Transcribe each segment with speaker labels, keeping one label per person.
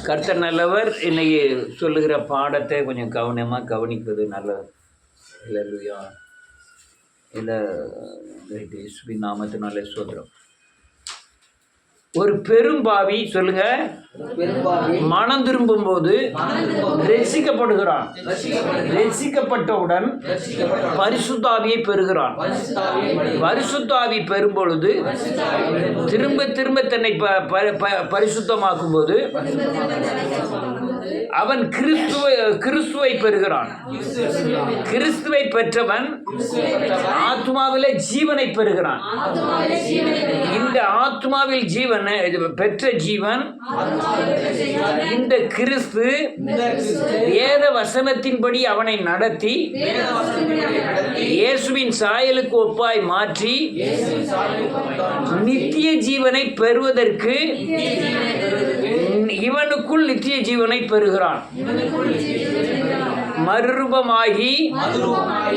Speaker 1: கர்த்தர் நல்லவர். இன்னைக்கு சொல்லுகிற பாடத்தை கொஞ்சம் கவனமாக கவனிப்பது நல்லது. இல்லையா? இல்லை, இயேசுவின் நாமத்தினாலே சோதரம். ஒரு பெரும்பாவி சொல்லுங்க, மனம் திரும்பும் போது ரட்சிக்கப்படுகிறான். ரட்சிக்கப்பட்டவுடன் பரிசுத்தாவியை பெறுகிறான். பரிசுத்தாவி பெறும் பொழுது திரும்ப திரும்ப தன்னை பரிசுத்தமாக்கும் போது அவன் கிறிஸ்துவை பெறுகிறான். கிறிஸ்துவை பெற்றவன் ஆத்மாவிலே ஜீவனை பெறுகிறான். இந்த ஆத்மாவில் ஜீவன் பெற்ற ஜீவன் இந்த கிறிஸ்து வேத வசனத்தின்படி அவனை நடத்தி இயேசுவின் சாயலுக்கு ஒப்பாய் மாற்றி நித்திய ஜீவனை பெறுவதற்கு இவனுக்குள் நித்திய ஜீவனை பெறுகிறான். மறுரூபமாகி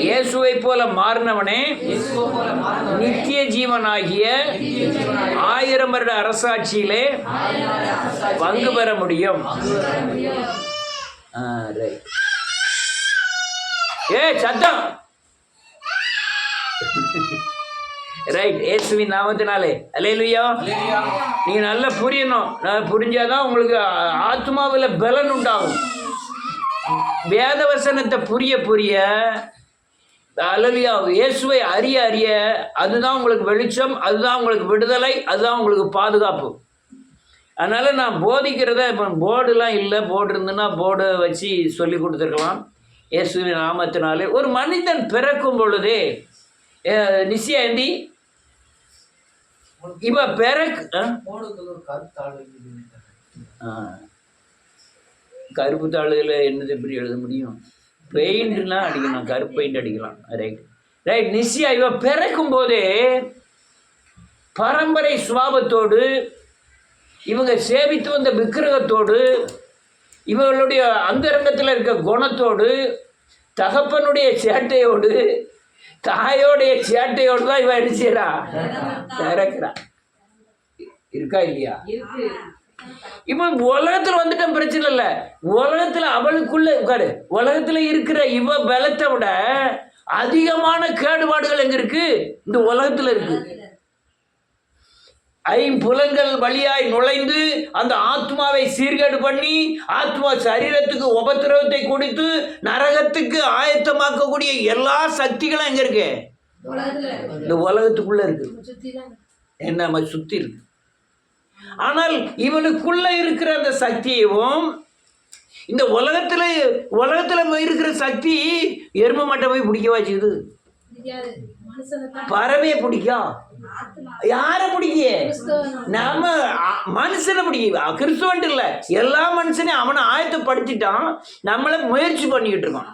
Speaker 1: இயேசுவை போல மாறினவனே நித்திய ஜீவனாகிய 1000 வருட அரசாட்சியிலே பங்கு பெற முடியும். சத்தம் ரைட். இயேசுவின் நாமத்தினாலே அல்லேலூயா. நீங்க நல்லா புரியணும். புரிஞ்சாதான் உங்களுக்கு ஆத்மாவில் பலன் உண்டாகும். வேத வசனத்தை புரிய புரிய அல்லேலூயா, இயேசுவை அறிய அறிய அதுதான் உங்களுக்கு வெளிச்சம், அதுதான் உங்களுக்கு விடுதலை, அதுதான் உங்களுக்கு பாதுகாப்பு. அதனால் நான் போதிக்கிறத இப்போ போர்டுலாம் இல்லை. போர்டு இருந்துன்னா போர்டை வச்சு சொல்லி கொடுத்துருக்கலாம். இயேசுவின் நாமத்தினாலே ஒரு மனிதன் பிறக்கும் பொழுதே நிச்சயந்தி இப்போ கருப்பு தாளுகளை என்னது எப்படி எழுத முடியும்? பெயிண்ட்லாம் அடிக்கலாம், கருப்பு பெயிண்ட் அடிக்கலாம். Right right. நிச்சயம் இவ பிறக்கும் போதே பரம்பரை சுபாவத்தோடு இவங்க சேவித்து வந்த விக்கிரகத்தோடு இவர்களுடைய அந்தரங்கத்தில் இருக்க குணத்தோடு தகப்பனுடைய சேட்டையோடு தாயோடைய சேட்டையோடு தான் இவன் அடிச்சிடா இறக்குறா. இருக்கா இல்லையா? இப்போ உலகத்தில் வந்துட்டோம், பிரச்சனை இல்லை. உலகத்தில் அவளுக்குள்ள உட்காரு. உலகத்தில் இருக்கிற இவ பலத்தை விட அதிகமான கேடுபாடுகள் எங்க இருக்கு? இந்த உலகத்தில் இருக்கு. ஐம்புலங்கள் வழியாய் நுழைந்து அந்த ஆத்மாவை சீர்கேடு பண்ணி ஆத்மா சரீரத்துக்கு உபத்திரவத்தை கொடுத்து நரகத்துக்கு ஆயத்தமாக்கக்கூடிய எல்லா சக்திகளும் எங்க இருக்கு? இந்த உலகத்துக்குள்ள இருக்கு. என்ன சுத்தி இருக்கு. ஆனால் இவனுக்குள்ள இருக்கிற அந்த சக்தியையும் இந்த உலகத்துல இருக்கிற சக்தி எரும மாட்டை போய் பிடிக்கவா செய்யுது? பறவையை பிடிக்கும். யார பிடிக்க? நம்ம மனுஷனை பிடிக்க. கிறிஸ்துவன் இல்ல, எல்லா மனுஷனையும் அவனை ஆயத்தப்படுத்திட்டான். நம்மள முயற்சி பண்ணிக்கிட்டு இருக்கான்.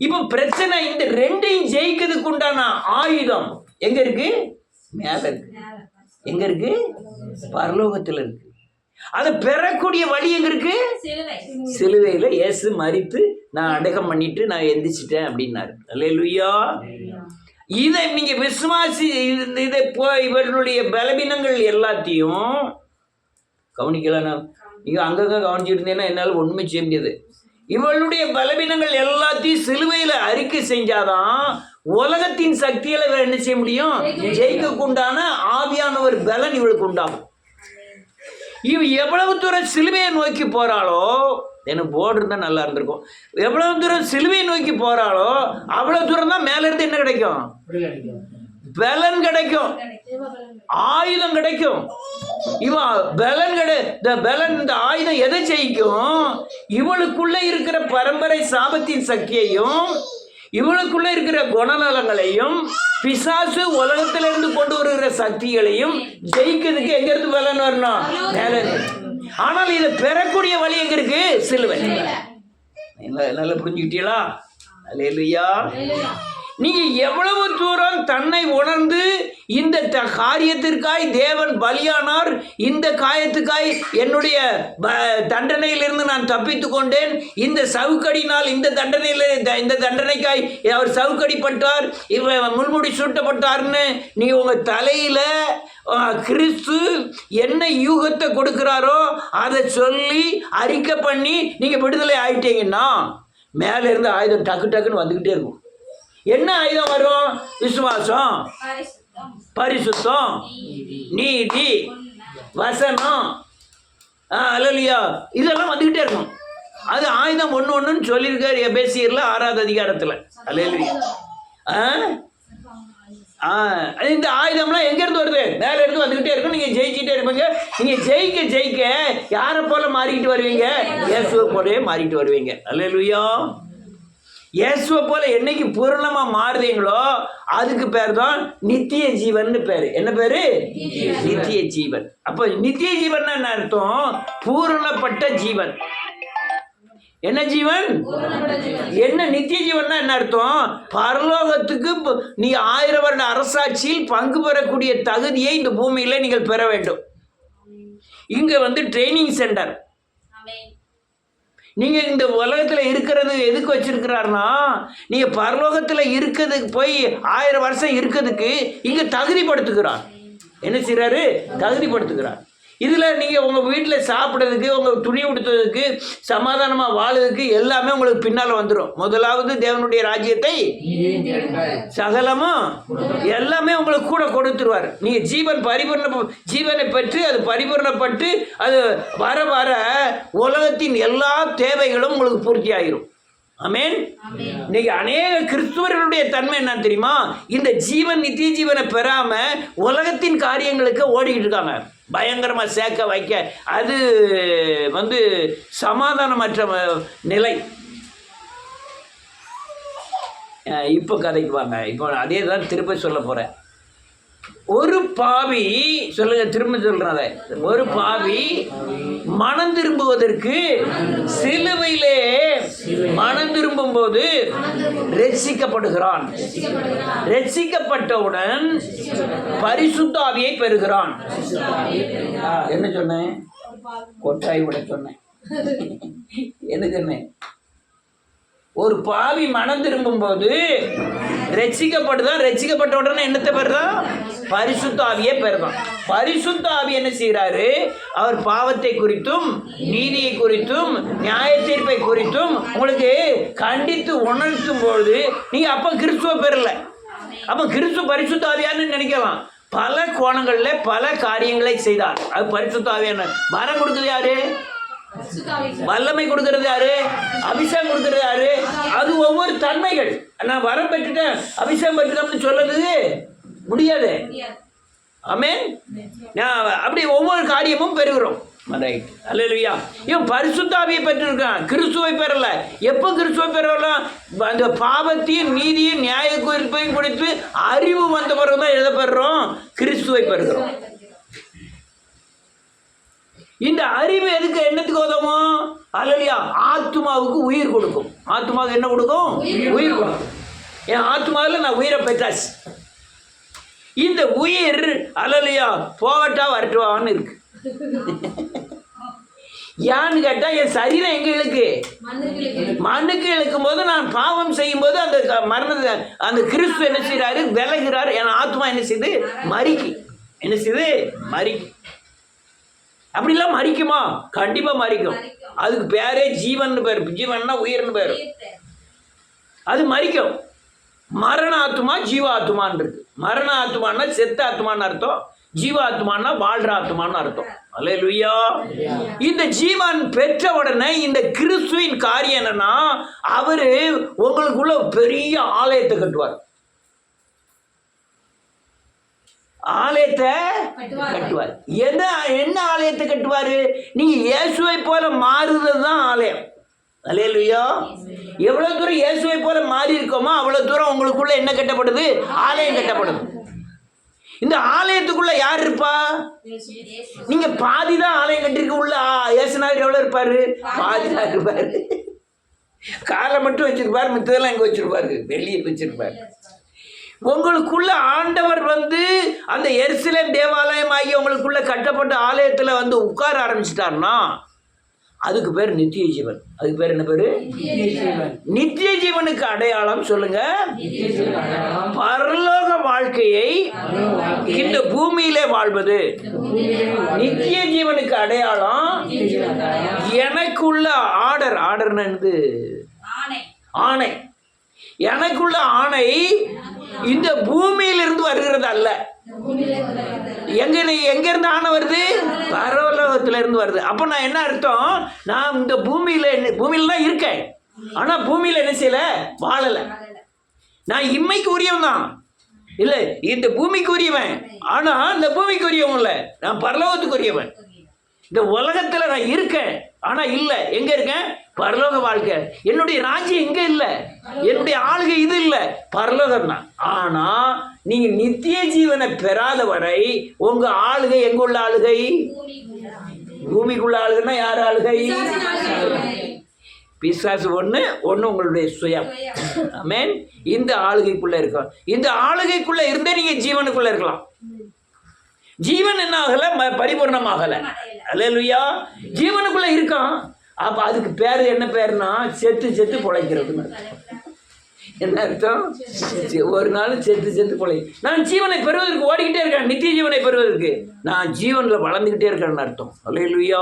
Speaker 1: இப்ப பிரச்சனை இந்த ரெண்டையும் ஜெயிக்கிறதுக்கு உண்டான ஆயுதம் எங்க இருக்கு? மேல இருக்கு. எங்க இருக்கு? பரலோகத்துல இருக்கு. அதை பெறக்கூடிய வழி எங்க இருக்கு? சிலுவையில இயேசு மரித்து நான் அடக்கம் பண்ணிட்டு நான் எந்திரிச்சிட்டேன் அப்படின்னாரு. அல்லேலூயா. இதை நீங்க விசுவாசி இதை இவர்களுடைய பலவீனங்கள் எல்லாத்தையும் கவனிக்கலாம். நீங்க அங்கங்க கவனிச்சுட்டு இருந்தீங்கன்னா என்னால் ஒண்ணுமே செய்ய முடியாது. இவளுடைய பலவீனங்கள் எல்லாத்தையும் சிலுவையில அறிக்கை செஞ்சாதான் உலகத்தின் சக்தியில என்ன செய்ய முடியும்? ஜெயிக்க உண்டான ஆவியானவர் பலன் இவளுக்கு உண்டாகும். இவ எவ்வளவு தூரம் சிலுவையை நோக்கி போறாளோ, எனக்கு போர்டு இருந்தா நல்லா இருந்திருக்கும். எவ்வளவு தூரம் சிலுவையை நோக்கி போறாளோ அவ்வளவு தூரம் தான் மேல இருந்து என்ன கிடைக்கும்? பலன் கிடைக்கும், ஆயுதம் கிடைக்கும். இவன் பலன் இந்த ஆயுதம் எதை ஜெயிக்கும்? இவளுக்குள்ள இருக்கிற பரம்பரை சாபத்தின் சக்தியையும் இவளுக்குள்ள இருக்கிற குணநலங்களையும் பிசாசு உலகத்திலிருந்து கொண்டு வருகிற சக்திகளையும் ஜெயிக்கிறதுக்கு எங்க இருந்து பலன் வரணும்? மேல. ஆனால் இதை பெறக்கூடிய வழி எங்க இருக்கு? சிலுவை. நல்லா புரிஞ்சுக்கிட்டீங்களா? அல்லேலூயா. நீங்க எவ்வளவு தூரம் தன்னை உணர்ந்து இந்த காரியத்திற்காய் தேவன் பலியானார், இந்த காயத்துக்காய் என்னுடைய தண்டனையிலிருந்து நான் தப்பித்து கொண்டேன், இந்த சவுக்கடினால் இந்த தண்டனைக்காய் அவர் சவுக்கடிப்பட்டார், முள்முடி சூட்டப்பட்டார்னு நீங்க உங்க தலையில கிறிஸ்து என்ன யூகத்தை கொடுக்கிறாரோ அதை சொல்லி அறிக்கை பண்ணி நீங்க விடுதலை ஆயிட்டீங்கன்னா மேல இருந்து ஆயுதம் டக்கு டக்குன்னு வந்துகிட்டே இருக்கும். என்ன ஆயுதம் வரும்? விசுவாசம், பரிசுத்தம், நீதி, வசனம், அல்லேலூயா, இதெல்லாம் வந்துகிட்டே இருக்கும். அது ஆயுதம் ஒன்று ஒன்றுன்னு சொல்லியிருக்காரு எபேசியர்ல 6வது அதிகாரத்தில். அல்லேலூயா. இந்த ஆயுதம்லாம் எங்கேருந்து வருது? மேலே இருந்து வந்துக்கிட்டே இருக்கும். நீங்கள் ஜெயிச்சுட்டே இருப்பீங்க. நீங்கள் ஜெயிக்க யாரை போல மாறிக்கிட்டு வருவீங்க? இயேசுவை போலவே மாறிக்கிட்டு வருவீங்க. அல்லேலூயா. இயேசுவை போல என்னைக்கு பூரணமாக மாறுதீங்களோ அதுக்கு பேர் தான் நித்திய ஜீவன் பேர். என்ன பேரு? நித்திய ஜீவன். அப்போ நித்திய ஜீவன் என்ன அர்த்தம்? பூரணப்பட்ட ஜீவன். என்ன ஜீவன்? என்ன நித்திய ஜீவன் என்ன அர்த்தம்? பரலோகத்துக்கு நீ 1000 வருட அரசாட்சியில் பங்கு பெறக்கூடிய தகுதியை இந்த பூமியில நீங்கள் பெற வேண்டும். இங்க ட்ரைனிங் சென்டர். நீங்க இந்த உலகத்துல இருக்கிறது எதுக்கு வச்சிருக்கிறாருன்னா, நீங்க பரலோகத்துல இருக்கிறதுக்கு போய் 1000 வருஷம் இருக்கிறதுக்கு இங்க தகுதிப்படுத்துகிறார். என்ன செய்யறாரு? தகுதிப்படுத்துகிறார். இதுல நீங்க உங்க வீட்டுல சாப்பிட்றதுக்கு, உங்க துணி உடுத்துறதுக்கு, சமாதானமா வாழறதுக்கு எல்லாமே உங்களுக்கு பின்னால வந்துடும். முதலாவது தேவனுடைய ராஜ்யத்தை சகலமும் எல்லாமே உங்களுக்கு கூட கொடுத்துருவார். நீங்க ஜீவனை பெற்று அது பரிபூர்ணப்பட்டு அது வர வர உலகத்தின் எல்லா தேவைகளும் உங்களுக்கு பூர்த்தி ஆகிரும். ஆமென். இன்னைக்கு அநேக கிறிஸ்துவர்களுடைய தன்மை என்ன தெரியுமா? இந்த ஜீவன் நித்திய ஜீவனை பெறாம உலகத்தின் காரியங்களுக்கு ஓடிக்கிட்டு இருக்காங்க. பயங்கரமா சேர்க்க வைக்க அது சமாதானமற்ற நிலை. இப்போ கதைக்கு வாங்க. இப்போ அதே தான் திருப்ப சொல்ல போறேன். ஒரு பாவி, சொல்லுங்க, திரும்ப சொல்றேன், அதை ஒரு பாவி மனம் திரும்புவதற்கு சிலுவையிலே மனம் திரும்பும் போது ரட்சிக்கப்படுகிறான். ரட்சிக்கப்பட்டவுடன் பரிசுத்த ஆவியை பெறுகிறான். என்ன சொன்னேன்? கொட்டாய் விட சொன்னேன். என்ன சொன்னேன்? ஒரு பாவி மனம் திரும்பும் போது ரட்சிக்கப்படுதான். ரட்சிக்கப்பட்ட உடனே என்னத்தை பெறுதான்? பரிசுத்த ஆவியை பெறுதான். பரிசுத்த ஆவி என்ன செய்கிறாரு? அவர் பாவத்தை குறித்தும் நீதியை குறித்தும் நியாய தீர்ப்பை குறித்தும் உங்களுக்கு கண்டித்து உணர்த்தும் பொழுது நீங்க அப்ப கிறிஸ்துவ பெறல. அப்ப கிறிஸ்துவ பரிசுத்த ஆவியான்னு நினைக்கலாம். பல கோணங்கள்ல பல காரியங்களை செய்தார். அது பரிசுத்த ஆவியான. வரம் கொடுக்குது யாரு? வல்லமை கொடுக்கிறது யாரு? அபிஷேகம் கொடுக்கிறது யாரு? அது ஒவ்வொரு தன்மைகள். நான் வரம் பெற்றுட்டேன், அபிஷேகம் பெற்றுட்டேன் சொல்லது முடியாது. ஆமென். அப்படி ஒவ்வொரு காரியமும் பெறுகிறோம். ரைட். அல்லேலூயா. இவன் பரிசுத்த ஆவியை பெற்றிருக்கான், கிறிஸ்துவை பெறல. எப்போ கிறிஸ்துவை பெறலாம்? அந்த பாவத்தையும் நீதியும் நியாய தீர்ப்பையும் கொடுத்து அறிவு வந்த பிறகுதான் எதை பெறுறோம்? கிறிஸ்துவை பெறுகிறோம். இந்த அறிவு எதுக்கு, என்னத்துக்கு உதவும்? அல்லேலூயா. ஆத்மாவுக்கு உயிர் கொடுக்கும். ஆத்மாவுக்கு என்ன கொடுக்கும்? உயிர் கொடுக்கும். என் ஆத்மாவில் நான் உயிரை பெற்றாச்சு. இந்த உயிர் அல்லேலூயா போகட்டா வரட்டுவான்னு இருக்கு. ஏன்னு கேட்டா என் சரீரம் எங்க இழுக்கு? மண்ணுக்கு இழுக்கும் போது, நான் பாவம் செய்யும் போது அந்த மரணத்தை அந்த கிறிஸ்து என்ன செய்யறாரு? விலகிறார். என் ஆத்மா என்ன செய்யுது? மறிக்கு. என்ன செய்யுது? மறிக்கு. அப்படிலாம் மறிக்குமா? கண்டிப்பா மறிக்கும். அதுக்கு பேரே ஜீவன் பேர். ஜீவன்னா உயிர்னு பேர். அது மறிக்கும். மரண ஆத்மா ஜீவ ஆத்மான் இருக்கு. மரண ஆத்மான்னா செத்த ஆத்மான்னு அர்த்தம், ஜீவ ஆத்மான்னா வாழ்ற ஆத்மான்னு அர்த்தம். அல்லேலூயா. இந்த ஜீவன் பெற்ற உடனே இந்த கிறிஸ்துவின் காரியம் என்னன்னா, அவரு உங்களுக்குள்ள பெரிய ஆலயத்தை கட்டுவார். ஆலயத்தை கட்டுவார். என்ன ஆலயத்தை கட்டுவாரு? நீங்க இயேசுவை போல மாறுறது தான் ஆலயம். அல்லேலூயா. எவ்வளவு தூரம் இயேசுவை போல மாறி இருக்கோமோ அவ்வளவு தூரம் உங்களுக்குள்ள என்ன கட்டப்படுது? ஆலயம் கட்டப்படுது. இந்த ஆலயத்துக்குள்ள யார் இருப்பா? நீங்க பாதி தான் ஆலயம் கட்டிருக்க. உள்ள இயேசுநாதர் எவ்வளவு இருப்பாரு? பாதி தான் இருப்பாரு. காலை மட்டும் வச்சிருப்பாரு, மித்ததெல்லாம் எங்க வச்சிருப்பாரு? வெளியே வச்சிருப்பாரு. உங்களுக்குள்ள ஆண்டவர் அந்த எருசலேம் தேவாலயம் ஆகி உங்களுக்குள்ள கட்டப்பட்ட ஆலயத்தில் உட்கார ஆரம்பிச்சிட்டாருன்னா அதுக்கு பேர் நித்திய ஜீவன். அதுக்கு பேர் என்ன பேரு? நித்திய ஜீவனுக்கு அடையாளம் சொல்லுங்க. பரலோக வாழ்க்கையை இந்த பூமியிலே வாழ்வது. நித்திய ஜீவனுக்கு அடையாளம் எனக்குள்ள ஆர்டர்னு ஆணை. எனக்குள்ள ஆணை இந்த பூமியிலிருந்து வருகிறது அல்ல. எங்க இருந்து ஆணை வருது? பரலோகத்துல இருந்து வருது. அப்ப நான் என்ன அர்த்தம்? நான் இந்த பூமியில தான் இருக்கேன், ஆனா பூமியில என்ன செய்யல? வாழல. நான் இம்மைக்கு உரியவன் தான், இல்ல இந்த பூமிக்கு உரியவன், ஆனா இந்த பூமிக்கு உரியவன் இல்ல, நான் பரலோகத்துக்கு உரியவன். இந்த உலகத்துல நான் இருக்கேன், ஆனா இல்ல. எங்க இருக்கேன்? பரலோக வாழ்க்கை. என்னுடைய ராஜ்யம் இங்க இல்ல, என்னுடைய ஆளுகை இது இல்ல, பரலோகம் தான். ஆனா நீங்க நித்திய ஜீவனை பெறாத வரை உங்க ஆளுகை எங்க உள்ள ஆளுகை? பூமிக்குள்ள ஆளுகைன்னா யார் ஆளுகை? பிசாசு ஒண்ணு உங்களுடைய சுயம். ஆமென். இந்த ஆளுகைக்குள்ள இருக்கும். இந்த ஆளுகைக்குள்ள இருந்தே நீங்க ஜீவனுக்குள்ள இருக்கலாம். ஜீவன் என்ன ஆகல? பரிபூர்ணமாகல. அல்லேலூயா. ஜீவனுக்குள்ள இருக்கான். அப்ப அதுக்கு பேரு என்ன பேருனா செத்து பொழைக்கிறதுன்னு. என்ன அர்த்தம்? ஒரு நாள் செத்து பொழை. நான் ஜீவனை பெறுவதற்கு ஓடிக்கிட்டே இருக்கேன், நித்திய ஜீவனை பெறுவதற்கு நான் ஜீவன்ல வளர்ந்துக்கிட்டே இருக்கேன்னு அர்த்தம். அல்லேலூயா.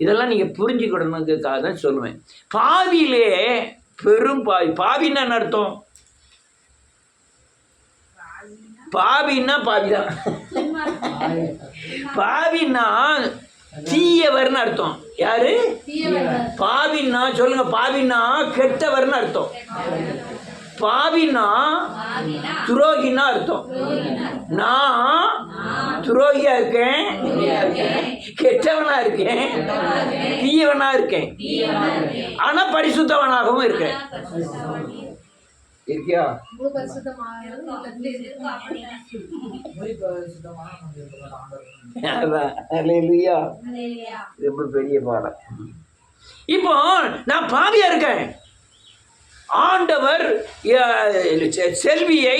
Speaker 1: இதெல்லாம் நீங்க புரிஞ்சுக்கிடணுங்கிறதுக்காக தான் சொல்லுவேன். பாவியிலே பெரும் பாவின்னா என்ன அர்த்தம்? பாவின்னா பாவிதான். பாவின்னா தீயவர்னு அர்த்தம். யாரு? பாவின்னா சொல்லுங்க. பாவின்னா கெட்டவர்னு அர்த்தம். பாவின்னா துரோகின்னா அர்த்தம். நான் துரோகியா இருக்கேன், கெட்டவனா இருக்கேன், தீயவனா இருக்கேன், ஆனா பரிசுத்தவனாகவும் இருக்கேன். இருக்கியா? ரொம்ப பெரிய பாடம். இப்போ நான் பாவியா இருக்கேன். ஆண்டவர் செல்வியை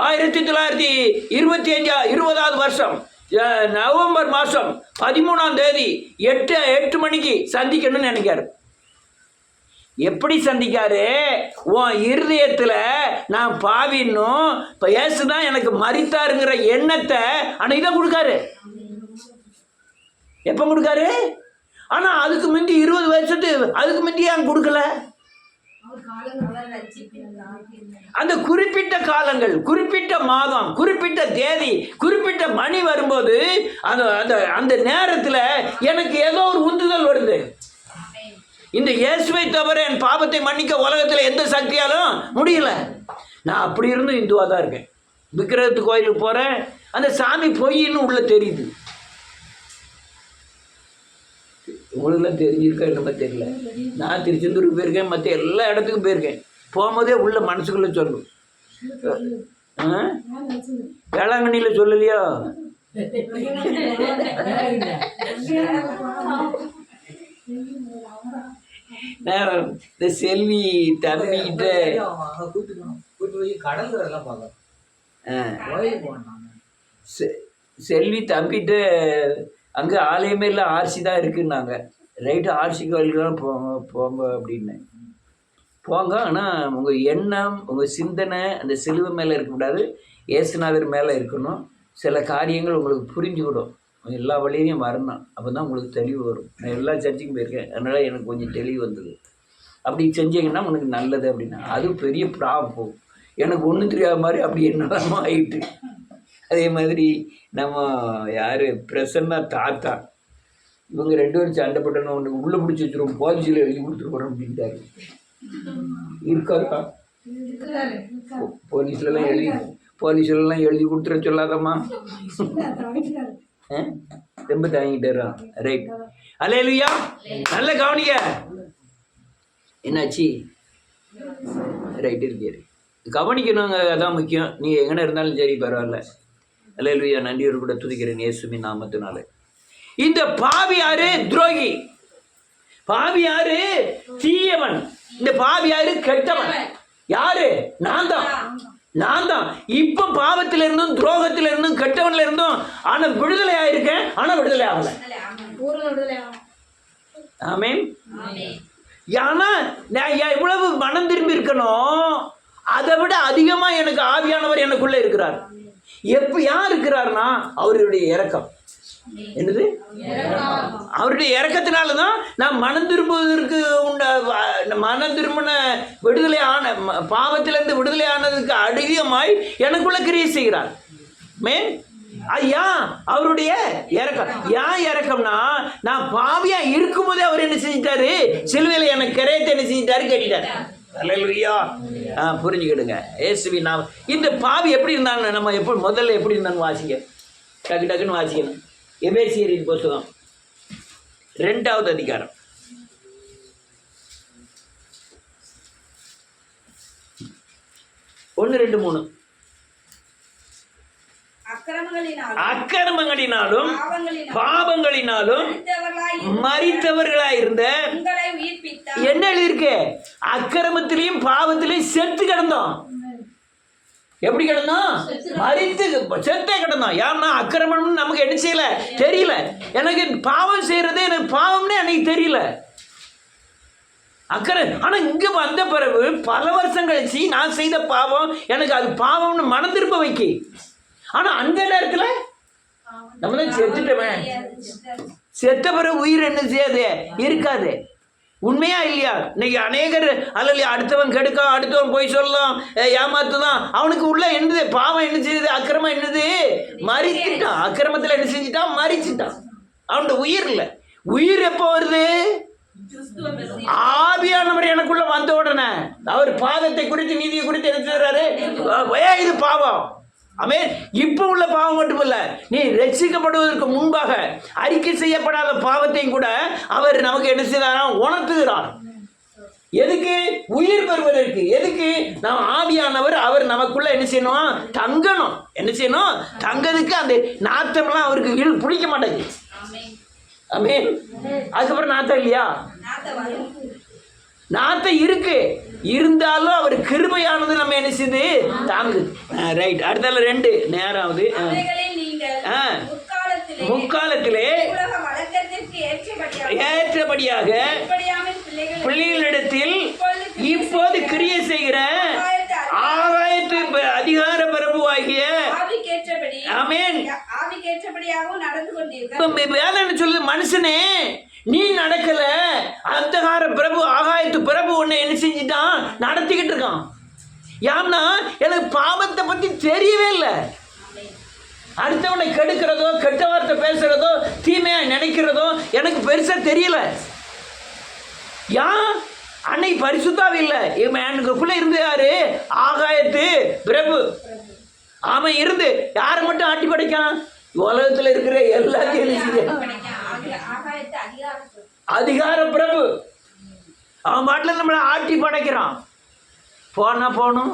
Speaker 1: 1920 வருஷம் நவம்பர் மாதம் 13ஆம் தேதி 8 மணிக்கு சந்திக்கணும்னு நினைக்காரு. எப்படி சந்திக்காரு? உன் இருதயத்தில் நான் பாவின்னும் இப்போ இயேசுதான் எனக்கு மரித்தாருங்கிற எண்ணத்தை ஆனால் இதை கொடுக்காரு. எப்போ கொடுக்காரு? ஆனால் அதுக்கு முந்தி 20 வருஷத்துக்கு அதுக்கு முந்தி ஏன் கொடுக்கல? அந்த குறிப்பிட்ட காலங்கள், குறிப்பிட்ட மாதம், குறிப்பிட்ட தேதி, குறிப்பிட்ட மணி வரும்போது அந்த நேரத்தில் எனக்கு ஏதோ ஒரு உந்துதல் வருது. இந்த இயேசுவை தவிர என் பாவத்தை மன்னிக்க உலகத்தில் எந்த சக்தியாலும் முடியல. நான் அப்படி இருந்து இந்துவாக தான் இருக்கேன். விக்கிரகத்து கோயிலுக்கு போகிறேன், அந்த சாமி பொய்ன்னு உள்ள தெரியுது. உங்களுக்குலாம் தெரிஞ்சிருக்கா என்னமா தெரியல. நான் திருச்செந்தூருக்கு போயிருக்கேன், மற்ற எல்லா இடத்துக்கும் போயிருக்கேன். போகும்போதே உள்ள மனசுக்குள்ளே சொல்லும். வேளாங்கண்ணியில் சொல்லலையா? இந்த செல்வி தம்பிக்கிட்ட செல்வி தம்பிகிட்ட அங்கே ஆலயமே இல்லை, ஆர்சி தான் இருக்குன்னாங்க. ரைட்டு, ஆர்சி கோயிலுக்கு தான் போங்க அப்படின்னு. போங்க, ஆனால் உங்கள் எண்ணம், உங்கள் சிந்தனை அந்த சிலுவை மேலே இருக்கக்கூடாது, இயேசுநாதர் மேலே இருக்கணும். சில காரியங்கள் உங்களுக்கு புரிஞ்சுக்கிடும். எல்லா வழியிலையும் வரணும், அப்போ தான் உங்களுக்கு தெளிவு வரும். நான் எல்லா சர்ச்சுக்கும் போயிருக்கேன், அதனால் எனக்கு கொஞ்சம் தெளிவு வந்தது. அப்படி செஞ்சீங்கன்னா உனக்கு நல்லது அப்படின்னா அது பெரிய ப்ராப்ளம் போகும். எனக்கு ஒன்றும் தெரியாத மாதிரி அப்படி என்னெல்லாமோ ஆகிட்டு. அதே மாதிரி நம்ம யார் பிரசன்னா தாத்தா, இவங்க 2 பேரும் சண்டை போட்டோன்னு ஒன்று உள்ளே பிடிச்சி வச்சுருவோம், போலீஸில் எழுதி கொடுத்துட்டு போகிறோம் அப்படின்ட்டாரு. இருக்காருக்கா? போலீஸ்லாம் எழுதி கொடுத்துட சொல்லாதம்மா. ரொம்ப தாங்கிட்டாரா? ரைட். அல்லேலூயா. நல்ல கவனிக்க. என்னாச்சு? ரைட், இருக்காரு. கவனிக்கணுங்க, அதான் முக்கியம். நீங்கள் எங்கே இருந்தாலும் சரி, பரவாயில்ல. அல்லேலூயா. நன்றியோடு கூட துதிக்கிறேன் இயேசுவின் நாமத்தினால. இந்த பாவி யாரு? துரோகி. பாவி யாரு? தீயவன். இந்த பாவி யாரு? கெட்டவன். யாரு? நான் தான். நான் தான் இப்ப பாவத்தில இருந்தும் துரோகத்தில இருந்தும் கெட்டவன்ல இருந்தும் ஆனா விடுதலை ஆயிருக்கேன். ஆனா விடுதலை ஆகல. ஆமென். ஏன்னா நான் எவ்வளவு மனம் திரும்பி இருக்கணும், அதை விட அதிகமா எனக்கு ஆவியானவர் எனக்குள்ள இருக்கிறார். யார் இருக்கிறார்னா அவருடைய இரக்கம். என்னது? அவருடைய இரக்கத்தினாலதான் நான் மனம் திரும்புவதற்கு மனம் திரும்பின விடுதலை ஆன பாவத்திலிருந்து விடுதலை ஆனதுக்கு அதிகமாய் எனக்குள்ள கிரியை செய்கிறார். ஐயா அவருடைய இரக்கம். ஏன் இரக்கம்னா நான் பாவியா இருக்கும் போதே அவர் என்ன செஞ்சிட்டாரு, சிலுவையில் எனக்கு கரையத்தை என்ன செஞ்சிட்டாரு கேட்டாரு. அல்லேலூயா. புரிஞ்சுக்கிடுங்க. இயேசுவின் நாமம். இந்த பாவி எப்படி இருந்தாங்க, நம்ம எப்படி முதல்ல எப்படி இருந்தாங்க வாசிங்க, டக்கு டக்குன்னு வாசிக்கணும். எபேசியரின் புத்தகம் 2வது அதிகாரம் 1, 2, 3. அக்கிரமங்களினாலும் பாவங்களினாலும் மரித்தவர்களாயிருந்த என்ன இருக்கு, அக்கிரமத்திலையும் பாவத்திலையும் செத்து கிடந்தோம். எப்படி கிடந்தோம்? மரித்து செத்தே கிடந்தோம். ஏன்னா அக்கிரமம் நமக்கு என்ன செய்யல தெரியல. எனக்கு பாவம் செய்யறது எனக்கு பாவம்னே எனக்கு தெரியல. ஆனா இங்க வந்த பிறகு பல வருஷம் கழிச்சு நான் செய்த பாவம் எனக்கு அது பாவம்னு மனம் திரும்ப வைக்க. ஆனா அந்த நேரத்துல நம்ம தான் செத்துட்டோமே. செத்த பிறகு உயிர் என்ன செய்யாது, இருக்காது. உண்மையா இல்லையா? இன்னைக்கு அநேகர் அல்ல அடுத்தவன் கெடுக்கான், அடுத்தவன் போய் சொல்லலாம், ஏமாத்துதான். அவனுக்கு உள்ள என்னது பாவம் என்ன செய்யுது, அக்கிரமம் என்னது, மறிச்சுட்டான். அக்கிரமத்தில் என்ன செஞ்சுட்டான், மறிச்சுட்டான். அவனோட உயிர் இல்லை. உயிர் எப்போ வருது? ஆவியானவர் எனக்குள்ள வந்த உடனே அவர் பாவத்தை குறித்து நீதியை குறித்து என்ன செய்யறாரு, இது பாவம். ஆமென். இப்போ உள்ள பாவம் மட்டுமல்ல, நீ ரட்சிக்கப்படுவதற்கு முன்பாக அறிக்கை செய்யப்படாத பாவத்தையும் கூட அவர் நமக்கு என்ன செய்தார், உணர்த்துகிறார். எதுக்கு? உயிர் பெறுவதற்கு. எதுக்கு? நாம் ஆவியானவர் அவர் நமக்குள்ள என்ன செய்யணும், தங்கணும். என்ன செய்யணும், தங்கதுக்கு. அந்த நாத்தம்லாம் அவருக்கு பிடிக்க மாட்டேங்குது. ஆமென். அதுக்கப்புறம் நாத்தம் இல்லையா? நாத்தம் இருக்கு, இருந்தாலும் அவர் கிருபையானது நம்ம என்ன செய்யுது, தாங்குது. ரைட். அடுத்தால 2 நேராவது முக்காலத்திலே ஏற்றபடியாக பிள்ளைகளிடத்தில் இப்போது கிரியை செய்கிற ஆகாயத்து அதிகார பிரபுவாகிய ஆமென் வேதனை சொல்லுது, மனுஷனே நீ நடக்கல, அந்தகார பிரபு ஆகாயத்து பிரபு ஒன்னு என்ன செஞ்சுட்டான், நடத்திக்கிட்டு இருக்கான். ஏன்னா எனக்கு பாவத்தை பத்தி தெரியவே இல்லை. அடுத்தவனை கெடுக்கிறதோ கெட்ட வார்த்தை பேசுறதோ தீமையா நினைக்கிறதோ எனக்கு பெருசா தெரியல. ஏன்? அன்னைக்கு பரிசுத்தாவே இல்லை. எனக்குள்ள இருந்து யாரு, ஆகாயத்து பிரபு. அவன் இருந்து யாரை மட்டும் ஆட்டி படைக்கான், உலகத்துல இருக்கிற எல்லாத்தையும் அதிகார பிரபு. அவன் பாட்டில் நம்மளை ஆட்டி படைக்கிறான். போனா போகணும்,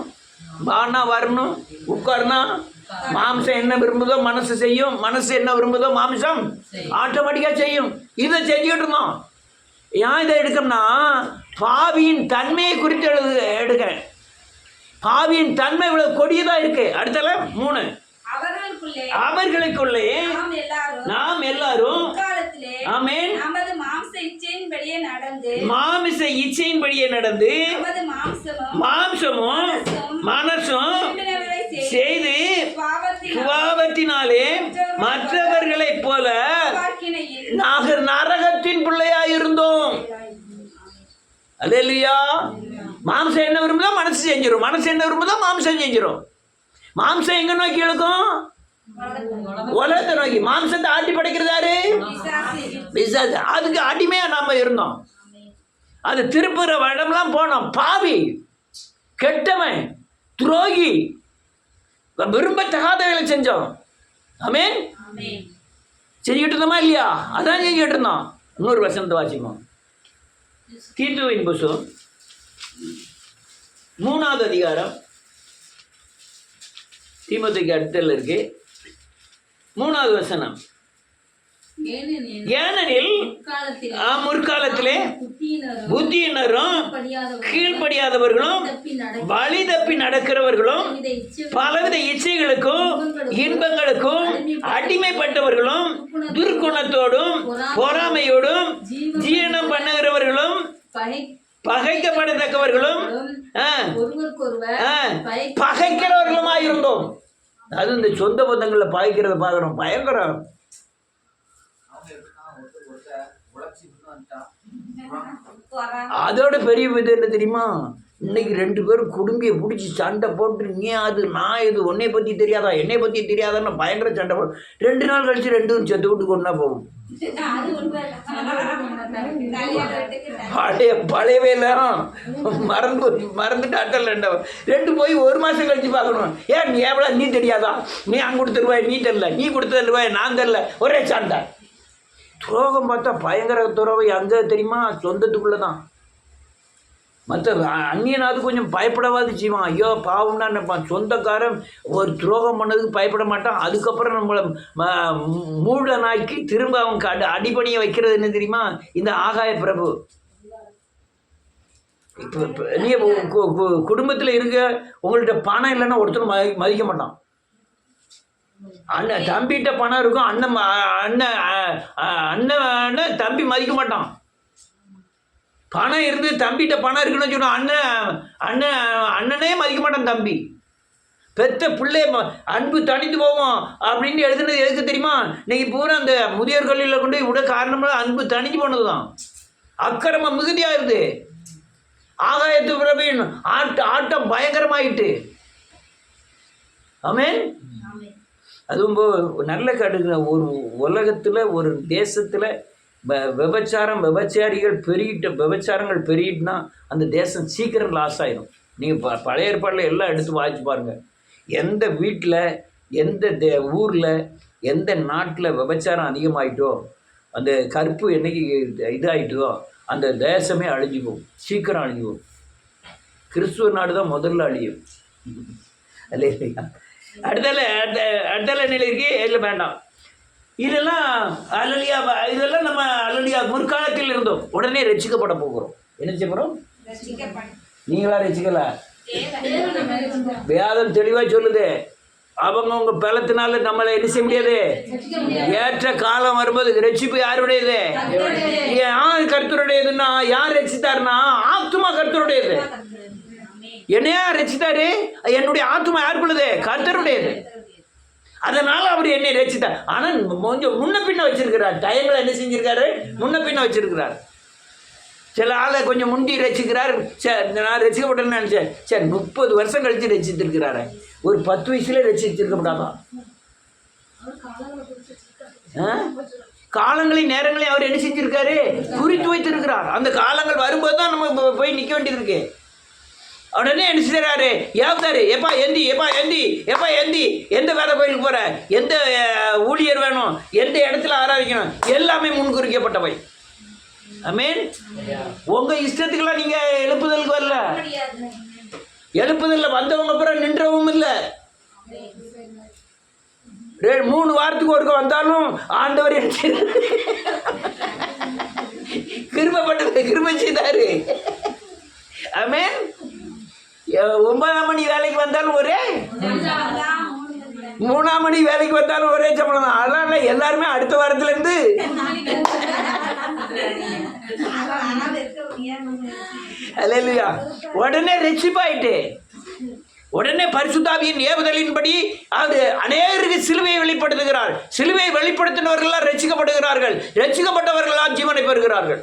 Speaker 1: வானா வரணும், உட்கார்னா மாம்சம் என்ன விரும்புதோ மனசு செய்யும், மனசு என்ன விரும்புதோ மாம்சம் ஆட்டோமேட்டிக்கா செய்யும். இதை செஞ்சுக்கிட்டு இருந்தோம். ஏன் இதை எடுக்கணும்னா பாவியின் தன்மையை குறித்து எடுக்க. பாவியின் தன்மை இவ்வளவு கொடியதா இருக்கு. அடுத்தல 3 அவர்களுக்குள்ளே நாம் எல்லாரும் ஆமென் மாமிச இச்சையின்படியே நடந்து மாம்சமும் மனசும் செய்து சுபாவத்தினாலே மற்றவர்களைப் போல நாங்கள் நரகத்தின் பிள்ளையாயிருந்தோம். அல்லேலூயா. மாம்சம் என்ன விரும்புதோ மனசு செஞ்சிடும், மனசு என்ன விரும்புதோ மாம்சம் செஞ்சிடும். மாம்சம் எங்க நோக்கி இழுக்கும், உலகத்தை நோக்கி. மாம்சத்தை ஆட்டி படைக்கிறதாரு பிசாசு. அதுக்கு அடிமையா நாம இருந்தோம். அது திருப்புற இடம்லாம் போனோம். பாவி, கெட்டவன், துரோகி, விரும்பத்தகாதவர்களை செஞ்சோம். ஆமென். செஞ்சுக்கிட்டு இருந்தோமா இல்லையா? அதான் செஞ்சுக்கிட்டு இருந்தோம். இன்னொரு வசனத்தை வாசிப்போம். தீத்துவின் புஸ்தகம் 3வது அதிகாரம், தீமோத்தேயுக்கு அடுத்தல இருக்கு, 3வது வசனம். ஏனெனில் முற்காலத்திலே புத்தியினரும் கீழ்ப்படியாதவர்களும் வழி தப்பி நடக்கிறவர்களும் பலவித இச்சைகளுக்கும் இன்பங்களுக்கும் அடிமைப்பட்டவர்களும் துர்க்குணத்தோடும் பொறாமையோடும் ஜீரணம் பண்ணுகிறவர்களும் பகைக்கப்படத்தக்கவர்களும் பகைக்கிறவர்களுமாய் இருந்தோம். அது இந்த சொந்த பந்தங்கள்ல பகைக்கிறத பார்க்கணும், பயங்கரம். அதோட பெரிய இது என்ன தெரியுமா, இன்னைக்கு 2 பேரும் குடும்பியை பிடிச்சி சண்டை போட்டு நீ அது நான் இது உன்னை பற்றி தெரியாதா என்னை பற்றி தெரியாதான்னு பயங்கர சண்டை போடும். 2 நாள் கழிச்சு 2 செத்து விட்டு கொண்டா போகும். பழையவையெல்லாம் மறந்துட்டு அட்டல் 2 போய் 1 மாதம் கழிச்சு பார்க்கணும். ஏன் நீ எவ்வளோ நீ தெரியாதா, நீ அங்கே கொடுத்துருவாய் நீ தெரில, நீ கொடுத்துருவாய் நான் தெரில, ஒரே சண்டை. துரோகம் பார்த்தா பயங்கர துரோகம் அங்கே தெரியுமா, சொந்தத்துக்குள்ளே தான். மற்ற அந்நியனாவது கொஞ்சம் பயப்படவாது செய்வான், ஐயோ பாவம்னா நினைப்பான். சொந்தக்காரன் ஒரு துரோகம் பண்ணதுக்கு பயப்பட மாட்டான். அதுக்கப்புறம் நம்மளை மூடனாக்கி திரும்ப அவன் அடிபணியை வைக்கிறது என்ன தெரியுமா, இந்த ஆகாய பிரபு. இப்போ நீ குடும்பத்தில் இருக்க உங்கள்கிட்ட பணம் இல்லைன்னா ஒருத்தரும் மதிக்க மாட்டான். அண்ணன் தம்பிகிட்ட பணம் இருக்கும், அண்ணன் தம்பி மதிக்க மாட்டான். பணம் இருந்து தம்பிகிட்ட பணம் இருக்குன்னு சொன்னா அண்ணனே மதிக்க மாட்டான். தம்பி பெத்த பிள்ளை அன்பு தணிந்து போவோம் அப்படின்னு எழுதுனது எதுக்கு தெரியுமா, இன்னைக்கு பூரா அந்த முதியோர் கல்வியில் கொண்டு விட காரணமாக அன்பு தணிஞ்சு போனது தான். அக்கிரம மிகுதியாகுது. ஆகாயத்து பிரபின் ஆட்டம் பயங்கரமாயிட்டு.
Speaker 2: ஆமென்.
Speaker 1: அதுவும் நல்ல கடுகு. ஒரு உலகத்தில் ஒரு தேசத்தில் விபச்சாரங்கள் பெருகிட்டுனா அந்த தேசம் சீக்கிரம் லாஸ் ஆயிடும். நீங்கள் பழைய ஏற்பாடில் எல்லாம் எடுத்து வாய்ச்சி பாருங்கள். எந்த வீட்டில் எந்த ஊரில் எந்த நாட்டில் விபச்சாரம் அதிகமாயிட்டோ, அந்த கற்பு என்னைக்கு இதாகிட்டதோ அந்த தேசமே அழிஞ்சு போகும், சீக்கிரம் அழிஞ்சு போகும். கிறிஸ்துவ நாடு தான் முதல்ல அழியும். இல்லையா? அடுத்தால நிலை இருக்கே இல்லை வேண்டாம். இதெல்லாம் அல்லலியா, இதெல்லாம் நம்ம அல்லலியா முற்காலத்தில் இருந்தோம். உடனே ரட்சிக்கப்பட போகிறோம். என்ன செய்ய போகிறோம்? நீங்களா ரட்சிக்கல? வேதம் தெளிவாக சொல்லுது, அவங்க பலத்தினால நம்மளை என்ன செய்ய முடியாது. ஏற்ற காலம் வரும்போது ரட்சிப்பு யாருடையது? யார் கர்த்தருடையதுன்னா, யார் ரட்சித்தாருன்னா ஆத்துமா கர்த்தருடையது. என்னையா ரட்சித்தாரு? என்னுடைய ஆத்துமா யாருக்குள்ளது? கர்த்தருடையது. அதனால அவர் என்னை ரட்சித்தார். ஆனால் கொஞ்சம் முன்ன பின்ன வச்சிருக்கிறார். டைமில் என்ன செஞ்சிருக்காரு? முன்ன பின்ன வச்சிருக்கிறார். சில ஆளை கொஞ்சம் முந்தி ரசிக்கிறார். சரி நான் ரசிக்கப்பட்டேன்னு நினச்சேன். சரி 30 வருஷம் கழித்து ரசித்திருக்கிறாரு. ஒரு 10 வயசுல ரசித்திருக்கப்படாதான்? காலங்களையும் நேரங்களையும் அவர் என்ன செஞ்சிருக்காரு? குறித்து வைத்திருக்கிறார். அந்த காலங்கள் வரும்போது தான் நம்ம போய் நிற்க வேண்டியது இருக்கு. உடனே என்ன செய்யறாரு? ஏவுதாரு, எப்பா எந்தி, எப்பா எந்தி, எப்பா எந்தி, எந்த வேலை கோயிலுக்கு போற, எந்த ஊழியர் வேணும், எந்த இடத்துல ஆராதிக்கணும், எல்லாமே முன்குறிக்கப்பட்டவை. ஆமென். உங்க இஷ்டத்துக்கெல்லாம் நீங்க எழுப்புதலுக்கு வரல. எழுப்புதல்ல வந்தவங்க அப்புறம் நின்றவும் இல்லை. 3 வாரத்துக்கு ஒருக்க வந்தாலும் ஆண்டவர் கிருபை செய்தாரு. ஆமென். 9ஆம் மணி வேலைக்கு வந்தாலும் ஒரே, 3ஆம் மணி வேலைக்கு வந்தாலும் ஒரே சம்பளம் தான். அதனால எல்லாருமே அடுத்த வாரத்துல இருந்து அல்லேலூயா. உடனே ரட்சிப்பாயிட்டு, உடனே பரிசுத்தாவியின் ஏவுதலின்படி அது அநேகருக்கு சிலுவையை வெளிப்படுத்துகிறார். சிலுவையை வெளிப்படுத்தினவர்களால் ரட்சிக்கப்படுகிறார்கள், ரட்சிக்கப்பட்டவர்களால் ஜீவனை பெறுகிறார்கள்.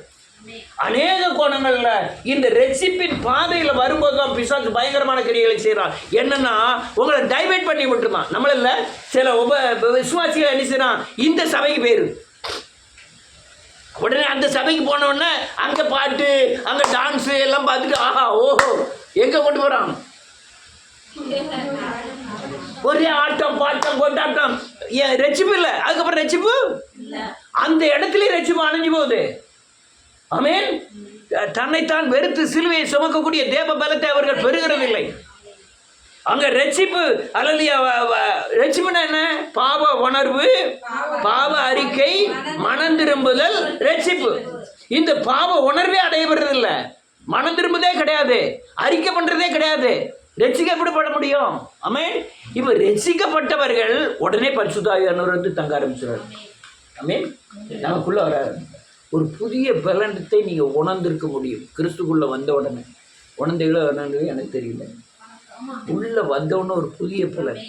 Speaker 1: அநேக கோணங்கள்ல இந்த ரட்சிப்பின் பாதையில வரும்போது தான் பிசாசு பயங்கரமான கிரியைகளை செய்யறான். என்னன்னா உங்களை டைவர்ட் பண்ணி விட்டுருந்தான். நம்மள சில விசுவாசிகள் என்ன செய்யறான்? இந்த சபைக்கு போயிரு. உடனே அந்த சபைக்கு போன உடனே அங்க பாட்டு, அங்க டான்ஸ் எல்லாம் பார்த்துட்டு ஆஹா ஓஹோ எங்க கொண்டு போறான்? ஒரே ஆட்டம் பாட்டம் கொண்டாட்டம். ரட்சிப்பு இல்லை. அதுக்கப்புறம் ரட்சிப்பு அந்த இடத்துலயே ரட்சிப்பு அணைஞ்சு போகுது. ஆமென். தன்னைத்தான் வெறுத்து சிலுவையை சுமக்கக்கூடிய தேவ பலத்தை அவர்கள் பெறுகிறதில்லை. அங்க ரட்சிப்பு அல்லையா? ரட்சிப்புனா என்ன? பாவ உணர்வு, பாவ அறிக்கை, மனம் திரும்புதல், ரட்சிப்பு. இந்த பாவ உணர்வே அடையப்படுறது இல்லை, மனம் திரும்புதே கிடையாது, அறிக்கை பண்றதே கிடையாது. ரட்சிக்க எப்படி பட முடியும்? ஆமென். இப்ப ரட்சிக்கப்பட்டவர்கள் உடனே பரிசுத்த ஆவியானவர் வந்து தங்க ஆரம்பிச்சுறாரு. ஆமென். நமக்குள்ள வர ஒரு புதிய பலனத்தை நீங்க உணர்ந்திருக்க முடியும். கிறிஸ்துக்குள்ள வந்த உடனே உணர்ந்தீங்களோ எனக்கு தெரியல. உள்ள வந்தோடனே ஒரு புதிய பலன்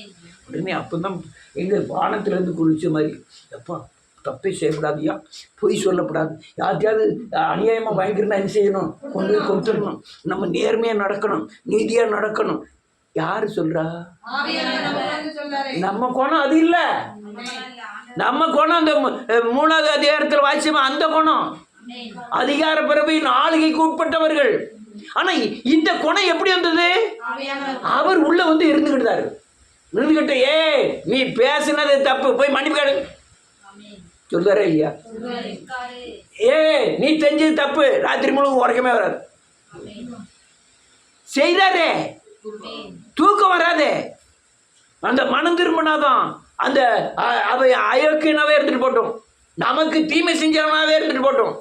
Speaker 1: உடனே அப்பதான் எங்க வானத்திலிருந்து குளிச்ச மாதிரி, எப்பா தப்பே செய்யக்கூடாதுயா, பொய் சொல்லக்கூடாது, யார்த்தையாவது அநியாயமா வாங்கிக்கிறனா என்ன செய்யணும்? கொண்டு போய் கொடுத்துடணும். நம்ம நேர்மையா நடக்கணும், நீதியா நடக்கணும். யாரு சொல்றா? நம்ம குணம் அது இல்ல. நம்ம குணம் அந்த 3வது அதிகாரத்தில் வாசிச்சோமா, அந்த குணம் அதிகார பிறவின் ஆளுகைக்கு உட்பட்டவர்கள். ஆனா இந்த குணம் எப்படி வந்தது? அவர் உள்ள வந்து இருந்துகிட்டாரு. இருந்துகிட்டு நீ பேசினது தப்பு, போய் மன்னிப்பு கேளு சொல்றாரே இல்லையா? நீ செஞ்சது தப்பு, ராத்திரி முழுக்க உறக்கமே வராது. செய்தாரே, தூக்கம் வராதே. அந்த மனம் திரும்பினாதான் அந்த அவை அயோக்கியனாவே இருந்துட்டு போட்டோம், நமக்கு தீமை செஞ்சவனாவே இருந்துட்டு போட்டோம்.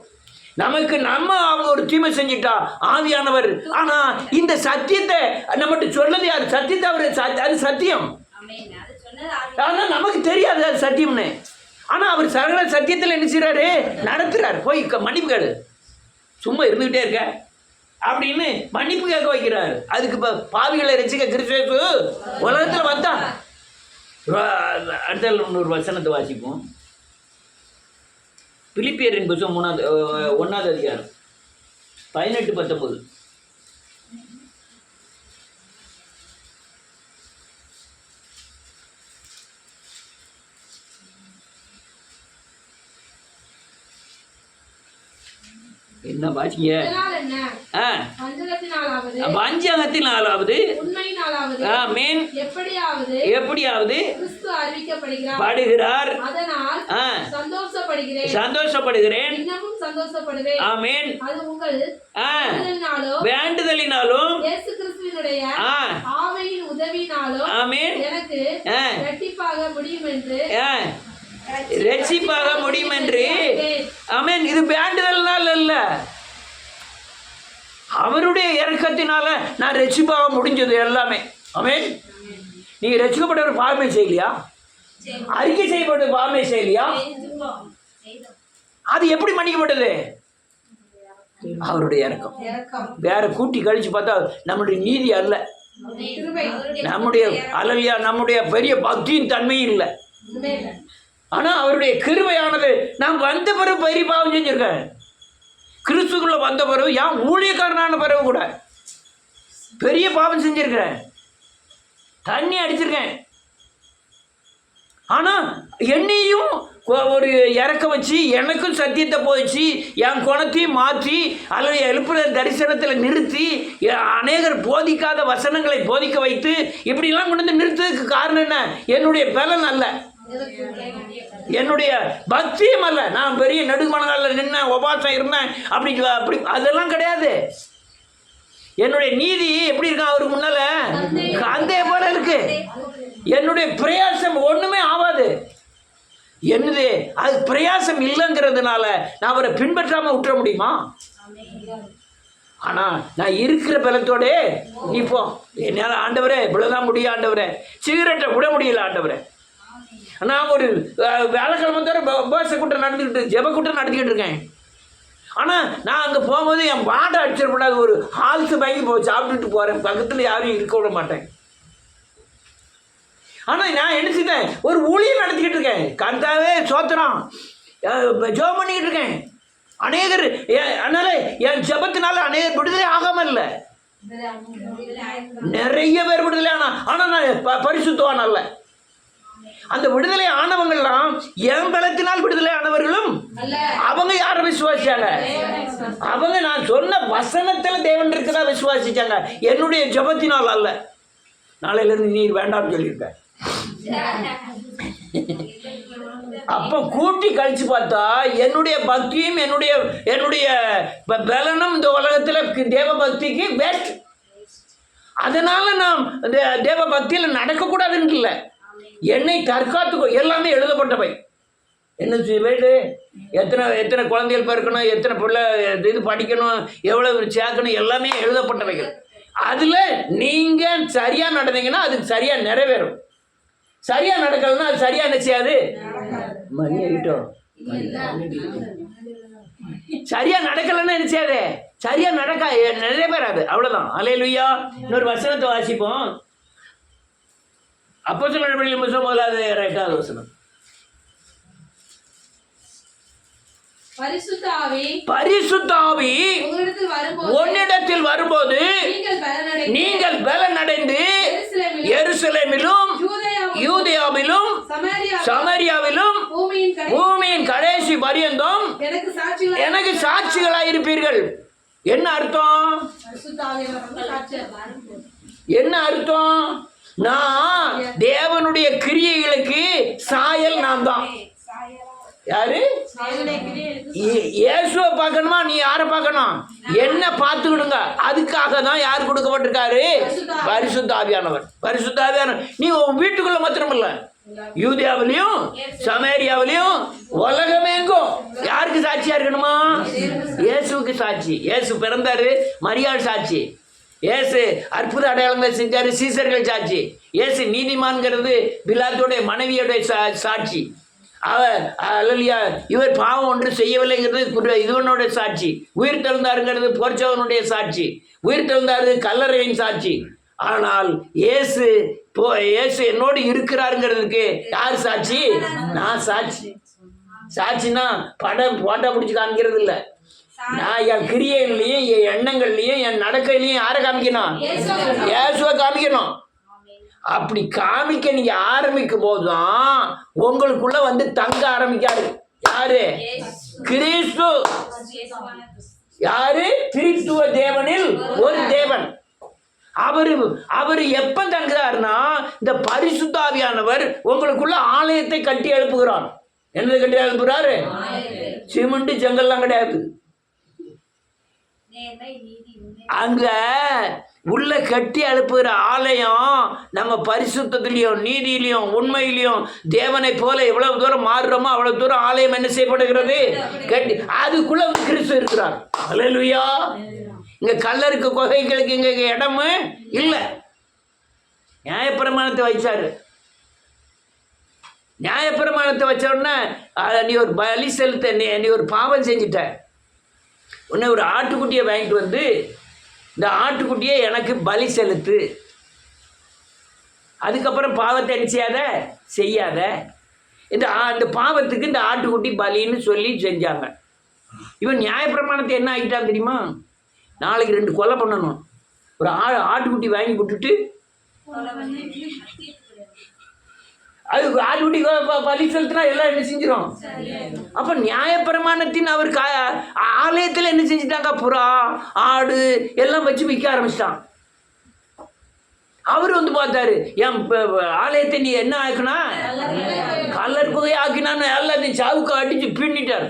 Speaker 1: நமக்கு அவங்க ஒரு தீமை செஞ்சுட்டா ஆவியானவர். ஆனா இந்த சத்தியத்தை நம்மகிட்ட சொன்னது யாரு? சத்தியத்தை அவர், அது சத்தியம். ஆனா நமக்கு தெரியாது அது சத்தியம்னு. ஆனா அவர் சகல சத்தியத்தில் என்ன செய்யறாரு? நடத்துறாரு. போய் மன்னிப்பு கேளு, சும்மா இருந்துகிட்டே இருக்க அப்படின்னு மன்னிப்பு கேட்க வைக்கிறார். அதுக்கு பாவிகளை ரசிக்க கிறிஸ்து உலகத்துல வந்தா. அடுத்த இன்னொரு வசனத்தை வாசிப்போம். பிலிப்பியரின் புத்தகம் 1வது அதிகாரம் 18-19. என்ன வாசிங்க? வஞ்சகத்தினாலாவது எப்படியாவது படுகிறார், சந்தோஷப்படுகிறேன். ஆமென். வேண்டுதலினாலும் ஆமென் ரட்சிப்பாக முடியும் என்று. ஆமென். இது வேண்டுதல்னால அல்ல, அவருடைய இரக்கத்தினால நான் ரட்சிப்பாக முடிஞ்சது எல்லாமே. ஆமென். நீங்க ரட்சிக்கப்பட்ட ஒரு பாவமே செய்யலையா? அறிக்கை செய்யப்பட்ட பாவமே செய்யலையா? அது எப்படி மன்னிக்கப்பட்டது? அவருடைய இரக்கம். வேற கூட்டி கழிச்சு பார்த்தா நம்முடைய நீதி அல்ல, நம்முடைய அலவியா, நம்முடைய பெரிய பக்தியின் தன்மையும் இல்லை. ஆனா அவருடைய கிருபையானது. நான் வந்த பிறகு பெரிய பாவம் செஞ்சிருக்கேன், கிறிஸ்துக்குள்ள வந்த பிறகு, ஏன் ஊழியக்காரனான பிறகு கூட பெரிய பாவம் செஞ்சிருக்கிறேன், தண்ணி அடிச்சிருக்கேன். ஆனா என்னையும் ஒரு இறக்க வச்சு எனக்கும் சத்தியத்தை போயிச்சு, என் குணத்தையும் மாற்றி அல்லது எழுப்புற தரிசனத்தில் நிறுத்தி அநேகர் போதிக்காத வசனங்களை போதிக்க வைத்து இப்படிலாம் கொண்டு வந்து நிறுத்ததுக்கு காரணம் என்ன? என்னுடைய பலன் அல்ல, என்னுடைய பக்தியும் அல்ல. நான் பெரிய நெடுமணங்காலில் நின்னேன், உபாசம் இருந்தேன், அப்படி அதெல்லாம் கிடையாது. என்னுடைய நீதி எப்படி இருக்கா? அவருக்கு முன்னால அந்த போல இருக்கு. என்னுடைய பிரயாசம் ஒண்ணுமே ஆகாது. என்னது அது பிரயாசம் இல்லைங்கிறதுனால நான் அவரை பின்பற்றாம விட்டுற முடியுமா? ஆனா நான் இருக்கிற பலத்தோட இப்போ என்னால் ஆண்டவரே இவ்வளவுதான் முடியும் ஆண்டவரே, சிகரெட்டை விட முடியல ஆண்டவரே. நான் ஒரு வேலைக்கிழமை தவிர உபவாச கூட்டம் நடந்துக்கிட்டு ஜெப கூட்டம் நடத்திக்கிட்டு இருக்கேன். ஆனால் நான் அங்கே போகும்போது என் பாட்டை அடிச்சிடக்கூடாது, ஒரு ஹால்ஸு வாங்கி சாப்பிட்டுட்டு போகிறேன், பக்கத்தில் யாரும் இருக்க விட மாட்டேன். ஆனால் நான் என்ன செய்தேன்? ஒரு ஊழியம் நடத்திக்கிட்டு இருக்கேன், கர்த்தாவே சோத்திரம் ஜெபம் பண்ணிக்கிட்டு இருக்கேன். அநேகர் அதனால என் ஜெபத்தினால அநேகர் விடுதலை ஆகாமல் இல்லை, நிறைய பேர் விடுதலை ஆனால் நான் பரிசுத்தவான் அல்ல. அந்த விடுதலை ஆனவங்கள்லாம் என் பலத்தினால் விடுதலை ஆனவர்களும் அவங்க யாரை விசுவாசிச்சாங்க? அவங்க நான் சொன்ன வசனத்துல தேவன் இருக்கிறதா விசுவாசிச்சாங்க, என்னுடைய ஜெபத்தினால் அல்ல. நாளையில இருந்து நீர் வேண்டாம்னு சொல்லியிருக்க. அப்ப கூட்டி கழிச்சு பார்த்தா என்னுடைய பக்தியும் என்னுடைய பலனும் இந்த உலகத்துல தேவ பக்திக்கு வேஸ்ட். அதனால நாம் தேவ பக்தியில் நடக்கக்கூடாதுன்னு இல்லை, என்னை தற்காத்துக்கோ, எல்லாமே எழுதப்பட்டவை. என்ன செய்வது, எத்தனை குழந்தைகள் பிறக்கணும், எத்தனை பிள்ளை இது படிக்கணும், எவ்வளவு சேர்க்கணும், எல்லாமே எழுதப்பட்டவைகள். அதில் நீங்கள் சரியாக நடந்தீங்கன்னா அது சரியாக நிறைவேறும். சரியாக நடக்கலைன்னா அது சரியாக என்ன செய்யாது, மணி ஆகிட்டோம். சரியா நடக்கலன்னா என்ன செய்யாது, சரியா நடக்க நிறைவேறாது, அவ்வளவுதான். அல்லேலூயா. இன்னொரு வசனத்தை வாசிப்போம். அப்போஸ்தலர் நடவடிக்கைகள் புத்தகம் 1:8 வசனம். பரிசுத்த ஆவி உன்னிடத்தில் வரும்போது நீங்கள் பலனடைந்து எருசலேமிலும் யூதேயாவிலும் சமாரியாவிலும் பூமியின் கடைசி பரியந்தம் எனக்கு சாட்சிகளாய் இருப்பீர்கள். என்ன அர்த்தம்? என்ன அர்த்தம்? நான் தேவனுடைய கிரியைகளுக்கு சாயல் நான் தான். யாரு? இயேசுவை பார்க்கணுமா, நீ யாரை பார்க்கணும்? என்ன பார்த்துக்கிடுங்க. அதுக்காக தான் யார் கொடுக்கப்பட்டிருக்காரு? பரிசுத்த ஆவியானவர். பரிசுத்த ஆவியானவர் நீ உன் வீட்டுக்குள்ள மாத்திரம் இல்ல, யூதேயாவிலையும் சமாரியாவிலையும் உலகமெங்கும் யாருக்கு சாட்சியா இருக்கணுமா? இயேசுக்கு சாட்சி. இயேசு பிறந்தாரு, மரியாள் சாட்சி. இயேசு அற்புத அடையாளங்கள் செஞ்சாரு, சீசர்கள் சாட்சி. இயேசு நீதிமான்கிறது பிலாத்தோடைய மனைவியோடைய சாட்சி. இவர் பாவம் ஒன்று செய்யவில்லைங்கிறது இதுவனுடைய சாட்சி. உயிர் தெழுந்தாருங்கிறது போர்ச்சவனுடைய சாட்சி. உயிர் தெழுந்தாரு கல்லறையின் சாட்சி. ஆனால் இயேசு என்னோடு இருக்கிறாருங்கிறதுக்கு யார் சாட்சி? நான் சாட்சி. சாட்சினா படம் போட்டா பிடிச்சி காமிக்கிறது இல்லை. நான் என் கிரியைகள்லையும் என் எண்ணங்கள்லையும் என் நடக்கையிலையும் யாரை காமிக்கணும்? இயேசுவை காமிக்கணும். அப்படி காமிக்க நீங்க ஆரம்பிக்கும் போதுதான் உங்களுக்குள்ள வந்து தங்க ஆரம்பிக்காரு. யாரு? கிறிஸ்து. யாரு? கிறிஸ்துவ தேவனில் ஒரு தேவன். அவரு எப்ப தங்குறாருன்னா, இந்த பரிசுத்த ஆவியானவர் உங்களுக்குள்ள ஆலயத்தை கட்டி எழுப்புகிறார். என்னது கட்டி எழுப்புறாரு? சிமெண்ட் செங்கல்லாம் கிடையாது. அங்க உள்ள கட்டி எழுப்புகிற ஆலயம் நம்ம பரிசுத்தத்திலையும் நீதியிலையும் உண்மையிலையும் தேவனை போல எவ்வளவு தூரம் மாறுறோமோ அவ்வளவு தூரம் ஆலயம் என்ன செய்யப்படுகிறது? கட்டி. அதுக்குள்ள கிறிஸ்து இருக்கிறார். அல்லேலூயா. இங்க கல்லருக்கு கொகைகளுக்கு இங்க இடமும் இல்லை. நியாயப்பிரமாணத்தை வச்சாரு. நியாயப்பிரமாணத்தை வச்ச உடனே நீ ஒரு பலி செலுத்த, நீ ஒரு பாவம் செஞ்சிட்ட, உன்னை ஒரு ஆட்டுக்குட்டியை வாங்கிட்டு வந்து இந்த ஆட்டுக்குட்டியை எனக்கு பலி செலுத்து, அதுக்கப்புறம் பாவத்தை என்ன செய்யாத. இந்த பாவத்துக்கு இந்த ஆட்டுக்குட்டி பலின்னு சொல்லி செஞ்சாங்க. இவன் நியாயப்பிரமாணத்தை என்ன ஆகிட்டான் தெரியுமா? நாளைக்கு 2 கொலை பண்ணணும். ஒரு ஆட்டுக்குட்டி வாங்கி விட்டுட்டு அது ஆட்டுக்குட்டி பலி செலுத்தினா எல்லாம் என்ன செஞ்சிடும்? அப்ப நியாயப்பிரமாணத்தின் அவர் ஆலயத்தில் என்ன செஞ்சிட்டாங்க? புறா, ஆடு எல்லாம் வச்சு விற்க ஆரம்பிச்சிட்டான். அவரு வந்து பார்த்தாரு, என் ஆலயத்தை நீ என்ன ஆக்குனா? கல்லர் குகையை ஆக்கினான்னு எல்லாத்தையும் சாவுக்கு அடிச்சு பின்னிட்டார்.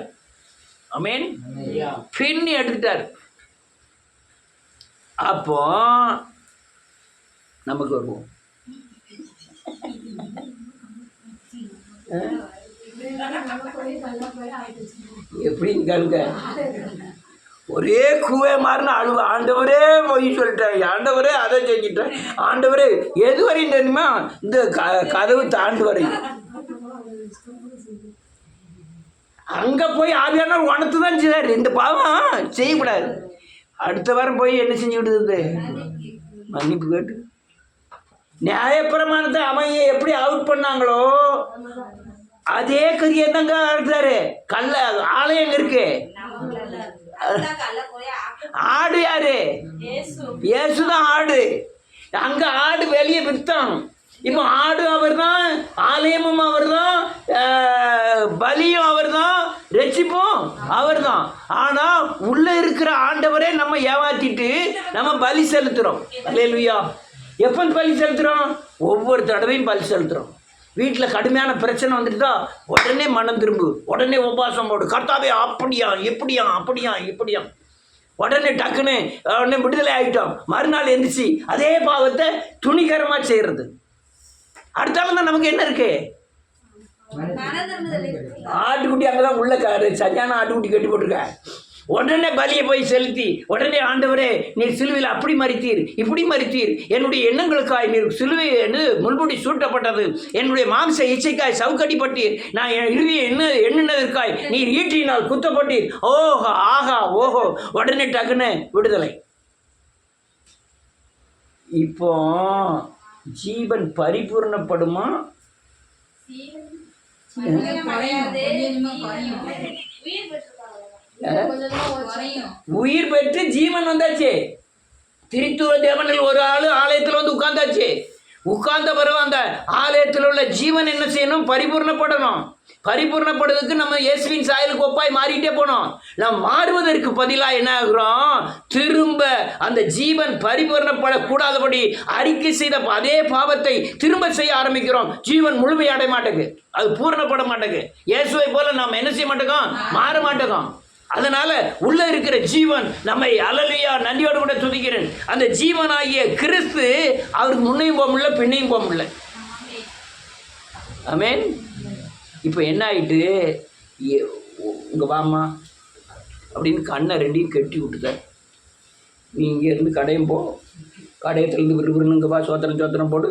Speaker 1: ஆமென். பின்னி எடுத்துட்டார். அப்போ நமக்கு வருவோம். எப்படின்னு கேளுங்க. ஒரே கூவே மாறின அழுவ. ஆண்டவரே போய் சொல்லிட்டேன், ஆண்டவரே அதை செஞ்சிட்டேன், ஆண்டவரே எது வரையும் தெரியுமா? இந்த கதவு தாண்டு வரையும். அங்க போய் ஆவியானவர் உணர்த்து தான் செய்தார், இந்த பாவம் செய்யக்கூடாது. அடுத்த வாரம் போய் என்ன செஞ்சு விடுது? மன்னிப்பு கேட்டு. நியாயப்பிரமாணத்தை அமைய எப்படி அவுட் பண்ணாங்களோ அதே கரியை தாங்க இருக்கிறாரு. ஆலயம் இருக்கு. ஆடு யாரு? இயேசுதான் ஆடு. அங்க ஆடு வெளியே வித்தான். இப்போ ஆடு அவர் தான், ஆலயமும் அவர் தான், பலியும் அவர் தான், ரட்சிப்பும் அவர் தான். ஆனா உள்ள இருக்கிற ஆண்டவரே நம்ம ஏமாத்திட்டு நம்ம பலி செலுத்துறோம். அல்லேலூயா. எப்போ பலி செலுத்துறோம்? ஒவ்வொரு தடவையும் பலி செலுத்துறோம். வீட்டில் கடுமையான பிரச்சனை வந்துட்டுதா உடனே மனம் திரும்பு, உடனே உபவாசம் போடு, கர்த்தாவே அப்படியா இப்படியா அப்படியா இப்படியா. உடனே டக்குன்னு உடனே விடுதலை ஆகிட்டோம். மறுநாள் எந்திரிச்சு அதே பாவத்தை துணிகரமாக செய்கிறது. அடுத்தாலும் தான் நமக்கு என்ன இருக்கு? ஆட்டுக்குட்டி அங்கதான் உள்ள சரியான ஆட்டுக்குட்டி கட்டி போட்டிருக்க. உடனே பலியை போய் செலுத்தி உடனே ஆண்டவரே நீர் சிலுவையில் அப்படி மறித்தீர் இப்படி மறித்தீர், என்னுடைய எண்ணங்களுக்காய் நீர் சிலுவை என்று முள்முடி சூட்டப்பட்டது, என்னுடைய மாம்ச இச்சைக்காய் சவுக்கடிப்பட்டீர், நான் இறுதியை எண்ணினதற்காய் நீர் ஈட்டினால் குத்தப்பட்டீர். ஓஹோ ஆஹா ஓஹோ, உடனே டக்குன்னு விடுதலை. இப்போ ஜீவன் பரிபூர்ணப்படுமா? உயிர் பெற்று ஜீவன் வந்தாச்சு. திருத்துவ தேவனில் ஒரு ஆளு ஆலயத்தில் வந்து உட்கார்ந்தாச்சு. உட்கார்ந்த பிறகு அந்த ஆலயத்தில் உள்ள ஜீவன் என்ன செய்யணும்? பரிபூர்ணப்படணும். பரிபூர்ணப்படுறதுக்கு நம்ம இயேசுவின் சாயலுக்கு ஒப்பாய் மாறிட்டே போனோம். நாம் மாறுவதற்கு பதிலாக என்ன ஆகுறோம்? திரும்ப அந்த ஜீவன் பரிபூர்ணப்படக்கூடாதபடி அறிக்கை செய்த அதே பாவத்தை திரும்ப செய்ய ஆரம்பிக்கிறோம். ஜீவன் முழுமையடைய மாட்டேங்குது, அது பூர்ணப்பட மாட்டேங்குது. இயேசுவை போல நாம் என்ன செய்ய மாட்டோம்? மாற மாட்டோம். அதனால உள்ள இருக்கிற ஜீவன் நம்மை அல்லேலூயா நன்றியோடு கூட துதிக்கிறேன். அந்த ஜீவனாகிய கிறிஸ்து அவருக்கு முன்னையும் போக முடியல பின்னையும் போக முடியல. ஆமென். இப்போ என்ன ஆயிட்டு? உங்க வாமா அப்படின்னு கண்ணை ரெண்டையும் கட்டி விட்டுத. நீ இங்கேருந்து கடையும் போ, கடையத்துலேருந்து விறுவிறுன்னு வா, சோத்திரம் போடு,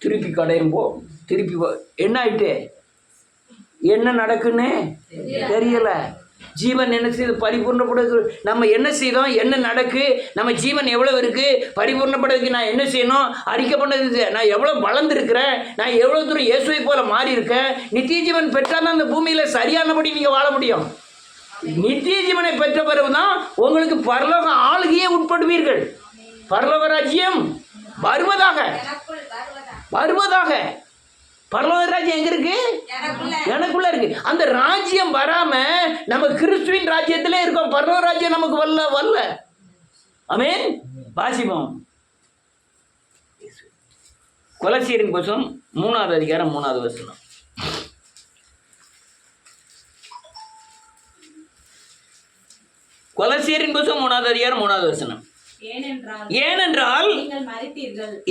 Speaker 1: திருப்பி கடையும் போ, திருப்பி போ. என்ன ஆயிட்டு? என்ன நடக்குன்னு தெரியல. ஜீவன் என்ன செய்து பரிபூர்ணப்படுது? நம்ம என்ன செய்தோம்? என்ன நடக்கு? நம்ம ஜீவன் எவ்வளோ இருக்குது? பரிபூர்ணப்படுறதுக்கு நான் என்ன செய்யணும்? அறிக்கை பண்ணது. நான் எவ்வளோ வளர்ந்துருக்கிறேன், நான் எவ்வளோ தூரம் இயேசுவை போல மாறி இருக்கேன். நித்திய ஜீவன் பெற்றால் தான் அந்த பூமியில் சரியானபடி நீங்கள் வாழ முடியும். நித்திய ஜீவனை பெற்ற பிறகு தான் உங்களுக்கு பரலோக ஆளுகையே உட்படுவீர்கள். பரலோக ராஜ்யம் வருவதாக வருவதாக. பரலோக ராஜ்யம் எங்க இருக்கு? எனக்குள்ள இருக்கு. அந்த ராஜ்யம் வராம நம்ம கிறிஸ்துவின் ராஜ்யத்திலே இருக்கோம். பரலோக ராஜ்யம் நமக்கு வரல. ஆமென். வாசிப்போம். கொலோசியரின் புத்தகம் 3வது அதிகாரம் 3வது வசனம். கொலோசியரின் புத்தகம் 3வது அதிகாரம் 3வது வசனம். ஏனென்றால்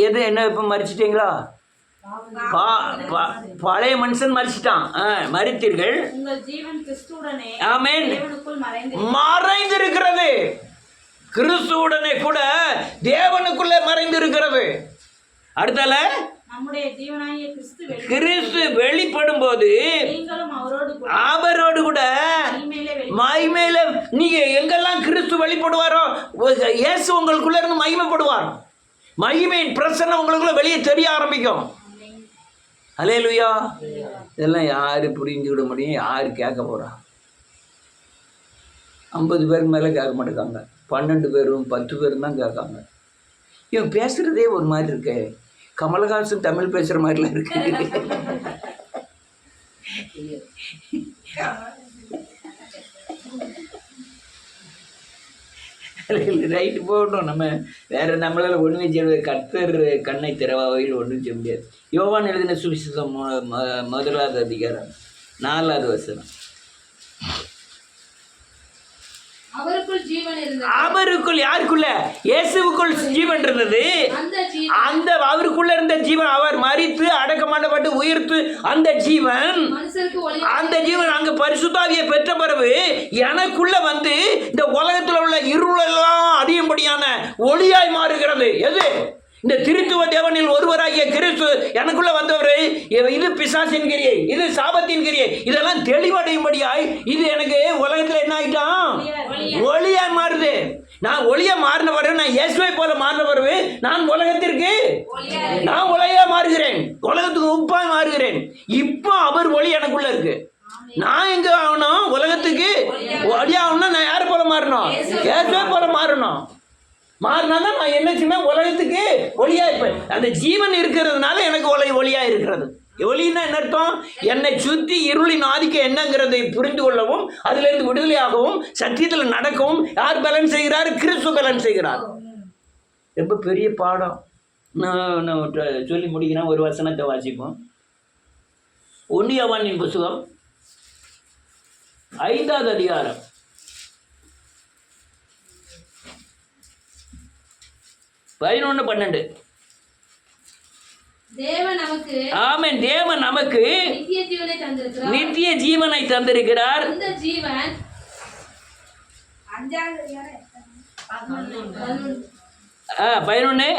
Speaker 1: எது என்ன இப்ப மறிச்சிட்டீங்களா? பழைய மனுஷன் மறிச்சிட்டான். மறித்தீர்கள், ஆமென், மறைந்திருக்கிறது. கிறிஸ்துவுடனே கூட தேவனுக்குள்ளே மறைந்திருக்கிறது. அடுத்தால கிறிஸ்து வெளிப்படும் போது அவரோடு கூட மகிமையில. நீங்க எங்கெல்லாம் கிறிஸ்து வெளிப்படுவாரோ இயேசு உங்களுக்குள்ள இருந்து மகிமைப்படுவார். மகிமையின் பிரசன்னம் உங்களுக்குள்ள வெளியே தெரிய ஆரம்பிக்கும். அல்லேலூயா. இதெல்லாம் யாரு புரிஞ்சுக்கிட முடியும்? யாரு கேட்க போறா? 50 பேருக்கு மேலே கேட்க மாட்டேங்காங்க. 12 பேரும் 10 பேரும் தான் கேட்காங்க. இவன் பேசுறதே ஒரு மாதிரி இருக்கு. கமலஹாசன் தமிழ் பேசுற மாதிரிலாம் இருக்கு. ரைட்டு போகட்டும். நம்ம வேற நம்மளால ஒன்றுமே செய்ய, கர்த்தர் கண்ணை திறவாவையில் ஒன்றும் செய்ய முடியாது. யோவான் எழுதின சுவிசேஷம் 1வது அதிகாரம் 4வது வசனம். அவருக்குள், யாருக்குள்ள? இயேசுவுக்குள் ஜீவன் இருந்தது. அந்த அவருக்குள்ள இருந்த ஜீவன், அவர் மரித்து அடக்கமாட்டப்பட்டு உயிர்த்து அந்த ஜீவன் அங்க பரிசுத்த ஆவியை பெற்ற பிறகு எனக்குள்ள வந்து இந்த உலகத்தில் உள்ள இருளெல்லாம் அதிகப்படியான ஒளியாய் மாறுகிறது. எது? இந்த திருத்துவ தேவனில் ஒருவராகிய கிறிஸ்து எனக்குள்ள வந்தவர். இது பிசாசின் கிரியை, இது சாபத்தின் கிரியை, இதெல்லாம் தெளிவடையும்படியாய் இது எனக்கு உலகத்தில் என்ன ஆயிட்டான்? ஒளியா மாறுது. நான் ஒளியா மாறின பிறகு, நான் இயேசுவை போல மாறின பிறகு நான் உலகத்திற்கு நான் ஒளியா மாறுகிறேன், உலகத்துக்கு உப்பாய் மாறுகிறேன். இப்போ அவர் ஒளி எனக்குள்ள இருக்கு. நான் எங்க ஆகணும்? உலகத்துக்கு ஒளியா ஆகணும்னா நான் யாரை போல மாறணும்? இயேசுவை போல மாறணும். மாறினாதான் நான் என்ன செய்வேன்? உலகத்துக்கு ஒளியா இருப்பேன். அந்த ஜீவன் இருக்கிறதுனால எனக்கு ஒளியா இருக்கிறது. ஒளின்னா என்ன அர்த்தம்? என்னை சுற்றி இருளின் ஆதிக்கம் என்னங்கிறதை புரிந்து கொள்ளவும், அதிலிருந்து விடுதலையாகவும், சத்தியத்தில் நடக்கவும் யார் பலன் செய்கிறார்? கிறிஸ்து பலன் செய்கிறார். ரொம்ப பெரிய பாடம். நான் சொல்லி முடிக்கிறேன். ஒரு வசனத்தை வாசிப்போம். 1 யோவானின் புத்தகம் 5வது அதிகாரம் 11:12.
Speaker 2: தேவன் நமக்கு
Speaker 1: ஆமென். தேவன் நமக்கு
Speaker 2: நித்திய ஜீவனை தந்திருக்கிறார்.
Speaker 1: நித்திய ஜீவனை தந்திருக்கிறார்.
Speaker 2: அந்த ஜீவன்
Speaker 1: 11.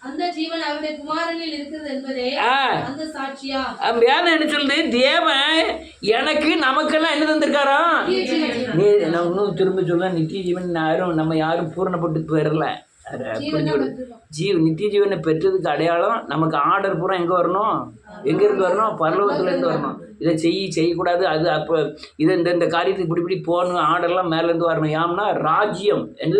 Speaker 2: அந்த ஜீவன் அவருடைய குமாரனில் இருக்கிறது என்பதே அந்த சாட்சியா.
Speaker 1: வேதம் என்ன சொல்லுது? தேவன் எனக்கு நமக்கெல்லாம் என்ன தந்திருக்காரா? நீ நான் இன்னும் திரும்ப சொல்ல, நித்திய ஜீவன் நம்ம யாரும் பூரணப்பட்டு பெறல. நித்திய ஜீவனை பெற்றதுக்கு அடையாளம் நமக்கு ஆர்டர் பூரா எங்கே வரணும்? எங்கேருந்து வரணும்? பரலோகத்துலேருந்து வரணும். இதை செய்யக்கூடாது, அது அப்போ இதை இந்த காரியத்துக்கு இப்படி போகணும், ஆர்டர்லாம் மேலேருந்து வரணும். ஏம்னா ராஜ்யம் என்று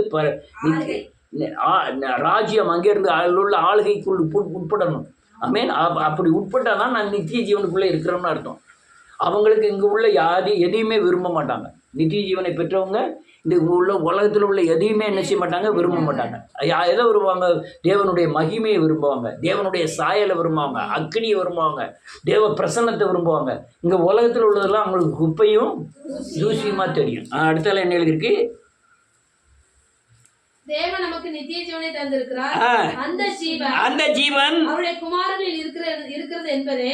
Speaker 1: ராஜ்யம் அங்கேருந்து உள்ள ஆளுகைக்குள் உட்படணும். ஆமேன். அப்படி உட்பட்டால் தான் நான் நித்திய ஜீவனுக்குள்ளே இருக்கிறோம்னு அர்த்தம். அவங்களுக்கு இங்கே உள்ள எதையுமே விரும்ப மாட்டாங்க. நித்திய ஜீவனை பெற்றவங்க இந்த உள்ள உலகத்தில் உள்ள எதையுமே என்ன செய்ய மாட்டாங்க? விரும்ப மாட்டாங்க. எதை விரும்புவாங்க? தேவனுடைய மகிமையை விரும்புவாங்க, தேவனுடைய சாயலை விரும்புவாங்க, அக்னியை விரும்புவாங்க, தேவ பிரசன்னத்தை விரும்புவாங்க. இங்கே உலகத்தில் உள்ளதெல்லாம் அவங்களுக்கு குப்பையும் தூசியுமா தெரியும். அடுத்தால என்ன எழுதியிருக்கு?
Speaker 2: தேவன் நமக்கு நித்திய ஜீவனை தந்திருக்கிறார். அந்த ஜீவன் அவருடைய குமாரனில் இருக்கிறது என்பதே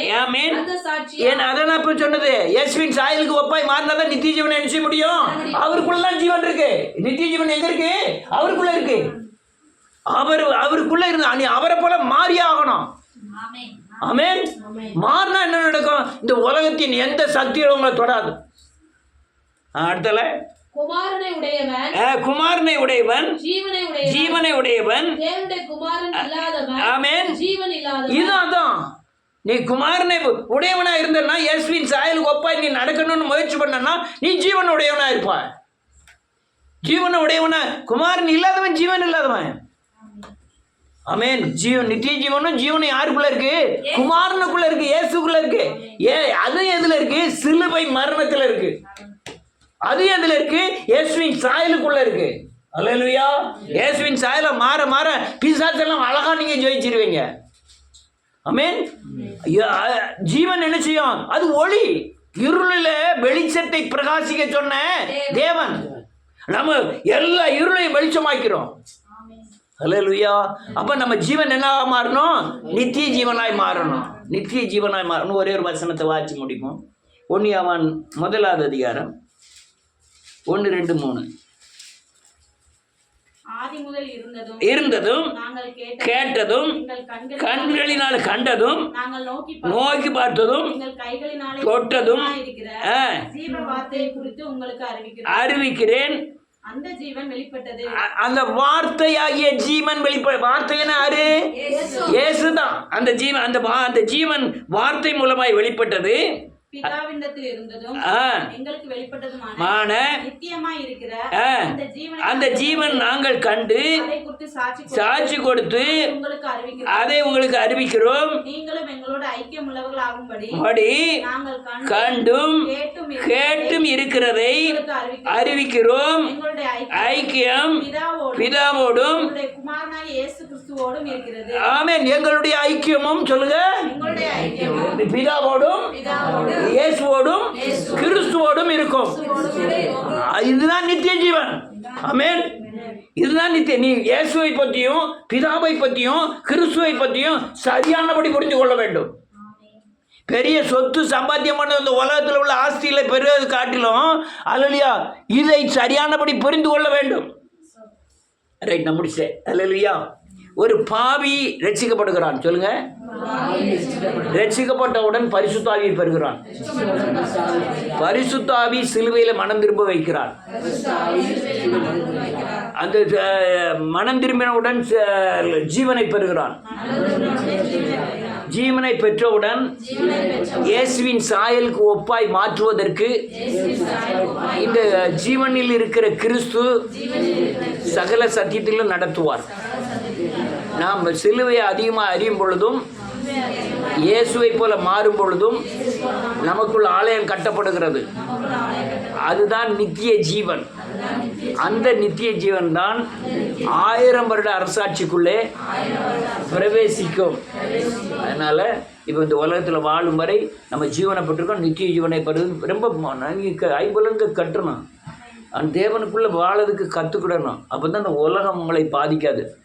Speaker 2: அந்த சாட்சி.
Speaker 1: அதான் இப்ப சொன்னது. இயேசுவின் சாயலுக்கு ஒப்பாய் மாறினாதான் நித்திய ஜீவனை என்ன செய்ய முடியும்? அவருக்குள்ளதான் ஜீவன் இருக்கு. நித்திய ஜீவன் எங்க இருக்கு? அவருக்குள்ள இருக்கு. அவருக்குள்ள இருந்து நீ அவரை போல மாறியே ஆகணும். ஆமென். மாறினா என்ன நடக்கும்? இந்த உலகத்தின் எந்த சக்தியும் உங்களை தொடாது. அடுத்தல குமாரனை உடையவன் ஜீவனை உடையவன். ஆமென். இதுதான் நீ குமாரனை உடையவனா இருந்தன்னா, இயேசுவின் சாயலுக்கு ஒப்பாய் நீ நடக்கணும்னு முயற்சி பண்ணனா நீ ஜீவன் உடையவனா இருப்பாய். ஜீவன உடையவனா. குமாரன் இல்லாதவன் ஜீவன் இல்லாதவன். ஆமென். நித்திய ஜீவனும் ஜீவனும் யாருக்குள்ள இருக்கு? குமாரனுக்குள்ள இருக்கு, இயேசுக்குள்ள இருக்கு. அது எதுல இருக்கு? சிலுவை மரணத்துல இருக்கு. அது எதுல இருக்கு? இயேசுவின் சாயலுக்குள்ள இருக்கு. அல்லேலூயா. இயேசுவின் சாயல மாற மாற பிசாசெல்லாம் அழகா நீங்க ஜெயிச்சிருவீங்க. ஆமென். ஜீவன் என்ன செய்யும்? அது ஒளி. இருளில வெளிச்சத்தை பிரகாசிக்க சொன்ன தேவன் நம்ம எல்லா இருளையும் வெளிச்சமாக்கிறோம். அல்லேலூயா. அப்ப நம்ம ஜீவன் என்ன மாறணும்? நித்திய ஜீவனாய் மாறணும். நித்திய ஜீவனாய் மாறணும். ஒரே ஒரு வசனத்தை வாசி முடிப்போம். 1 யோவான் 1 அதிகாரம் 1, 2, 3. இருந்ததும் கேட்டதும் கண்களினால் கண்டதும் நோக்கி பார்த்ததும் தொட்டதும் அறிவிக்கிறேன். அந்த வார்த்தையாகிய ஜீவன் வார்த்தையான யாரு? இயேசுதான். அந்த ஜீவன் வார்த்தை மூலமாய் வெளிப்பட்டது. அந்த ஜீவன் நாங்கள் கண்டு சாட்சி கொடுத்து அதை உங்களுக்கு அறிவிக்கிறோம். கண்டும் கேட்டும் இருக்கிறதை அறிவிக்கிறோம். ஐக்கியம் பிதாவோடும் ஆமென். எங்களுடைய ஐக்கியமும் சொல்லுங்க, பிதாவோடும் இயேசுவோடும் கிறிஸ்துவோடும் இருக்கும். இதுதான் நித்திய ஜீவன். ஆமென். இதுதான் நித்திய. நீ இயேசுவை பற்றியும் பிதாவை பற்றியும் கிறிஸ்துவை பற்றியும் சரியானபடி புரிந்து கொள்ள வேண்டும். பெரிய சொத்து சம்பாத்தியம் பண்ண இந்த உலகத்தில் உள்ள ஆஸ்திகளை பெறுவது காட்டிலும் அல்லேலூயா இதை சரியானபடி புரிந்து கொள்ள வேண்டும். ரைட், நான் முடிச்சேன். அல்லேலூயா. ஒரு பாவி ரட்சிக்கப்படுகிறான். சொல்லுங்க. ரட்சிக்கப்பட்டவுடன் பரிசுத்த ஆவியை பெறுகிறான். பரிசுத்த ஆவி சிலுவையில் மனம் திரும்ப வைக்கிறான். அந்த மனம் திரும்பினவுடன் ஜீவனை பெறுகிறான். ஜீவனை பெற்றவுடன் இயேசுவின் சாயலுக்கு ஒப்பாய் மாற்றுவதற்கு இந்த ஜீவனில் இருக்கிற கிறிஸ்து சகல சத்தியத்திலும் நடத்துவார். நாம் சிலுவையை அதிகமாக அறியும் பொழுதும் இயேசுவை போல மாறும் பொழுதும் நமக்குள் ஆலயம் கட்டப்படுகிறது. அதுதான் நித்திய ஜீவன். அந்த நித்திய ஜீவன் தான் 1000 வருட அரசாட்சிக்குள்ளே பிரவேசிக்கும். அதனால இப்போ இந்த உலகத்தில் வாழும் வரை நம்ம ஜீவனை பெற்றிருக்கோம். நித்திய ஜீவனை பெறுவது ரொம்ப ஐம்பலங்க கட்டணும். அந்த தேவனுக்குள்ளே வாழறதுக்கு கற்றுக்கிடணும். அப்போ தான் இந்த உலகம் உங்களை பாதிக்காது.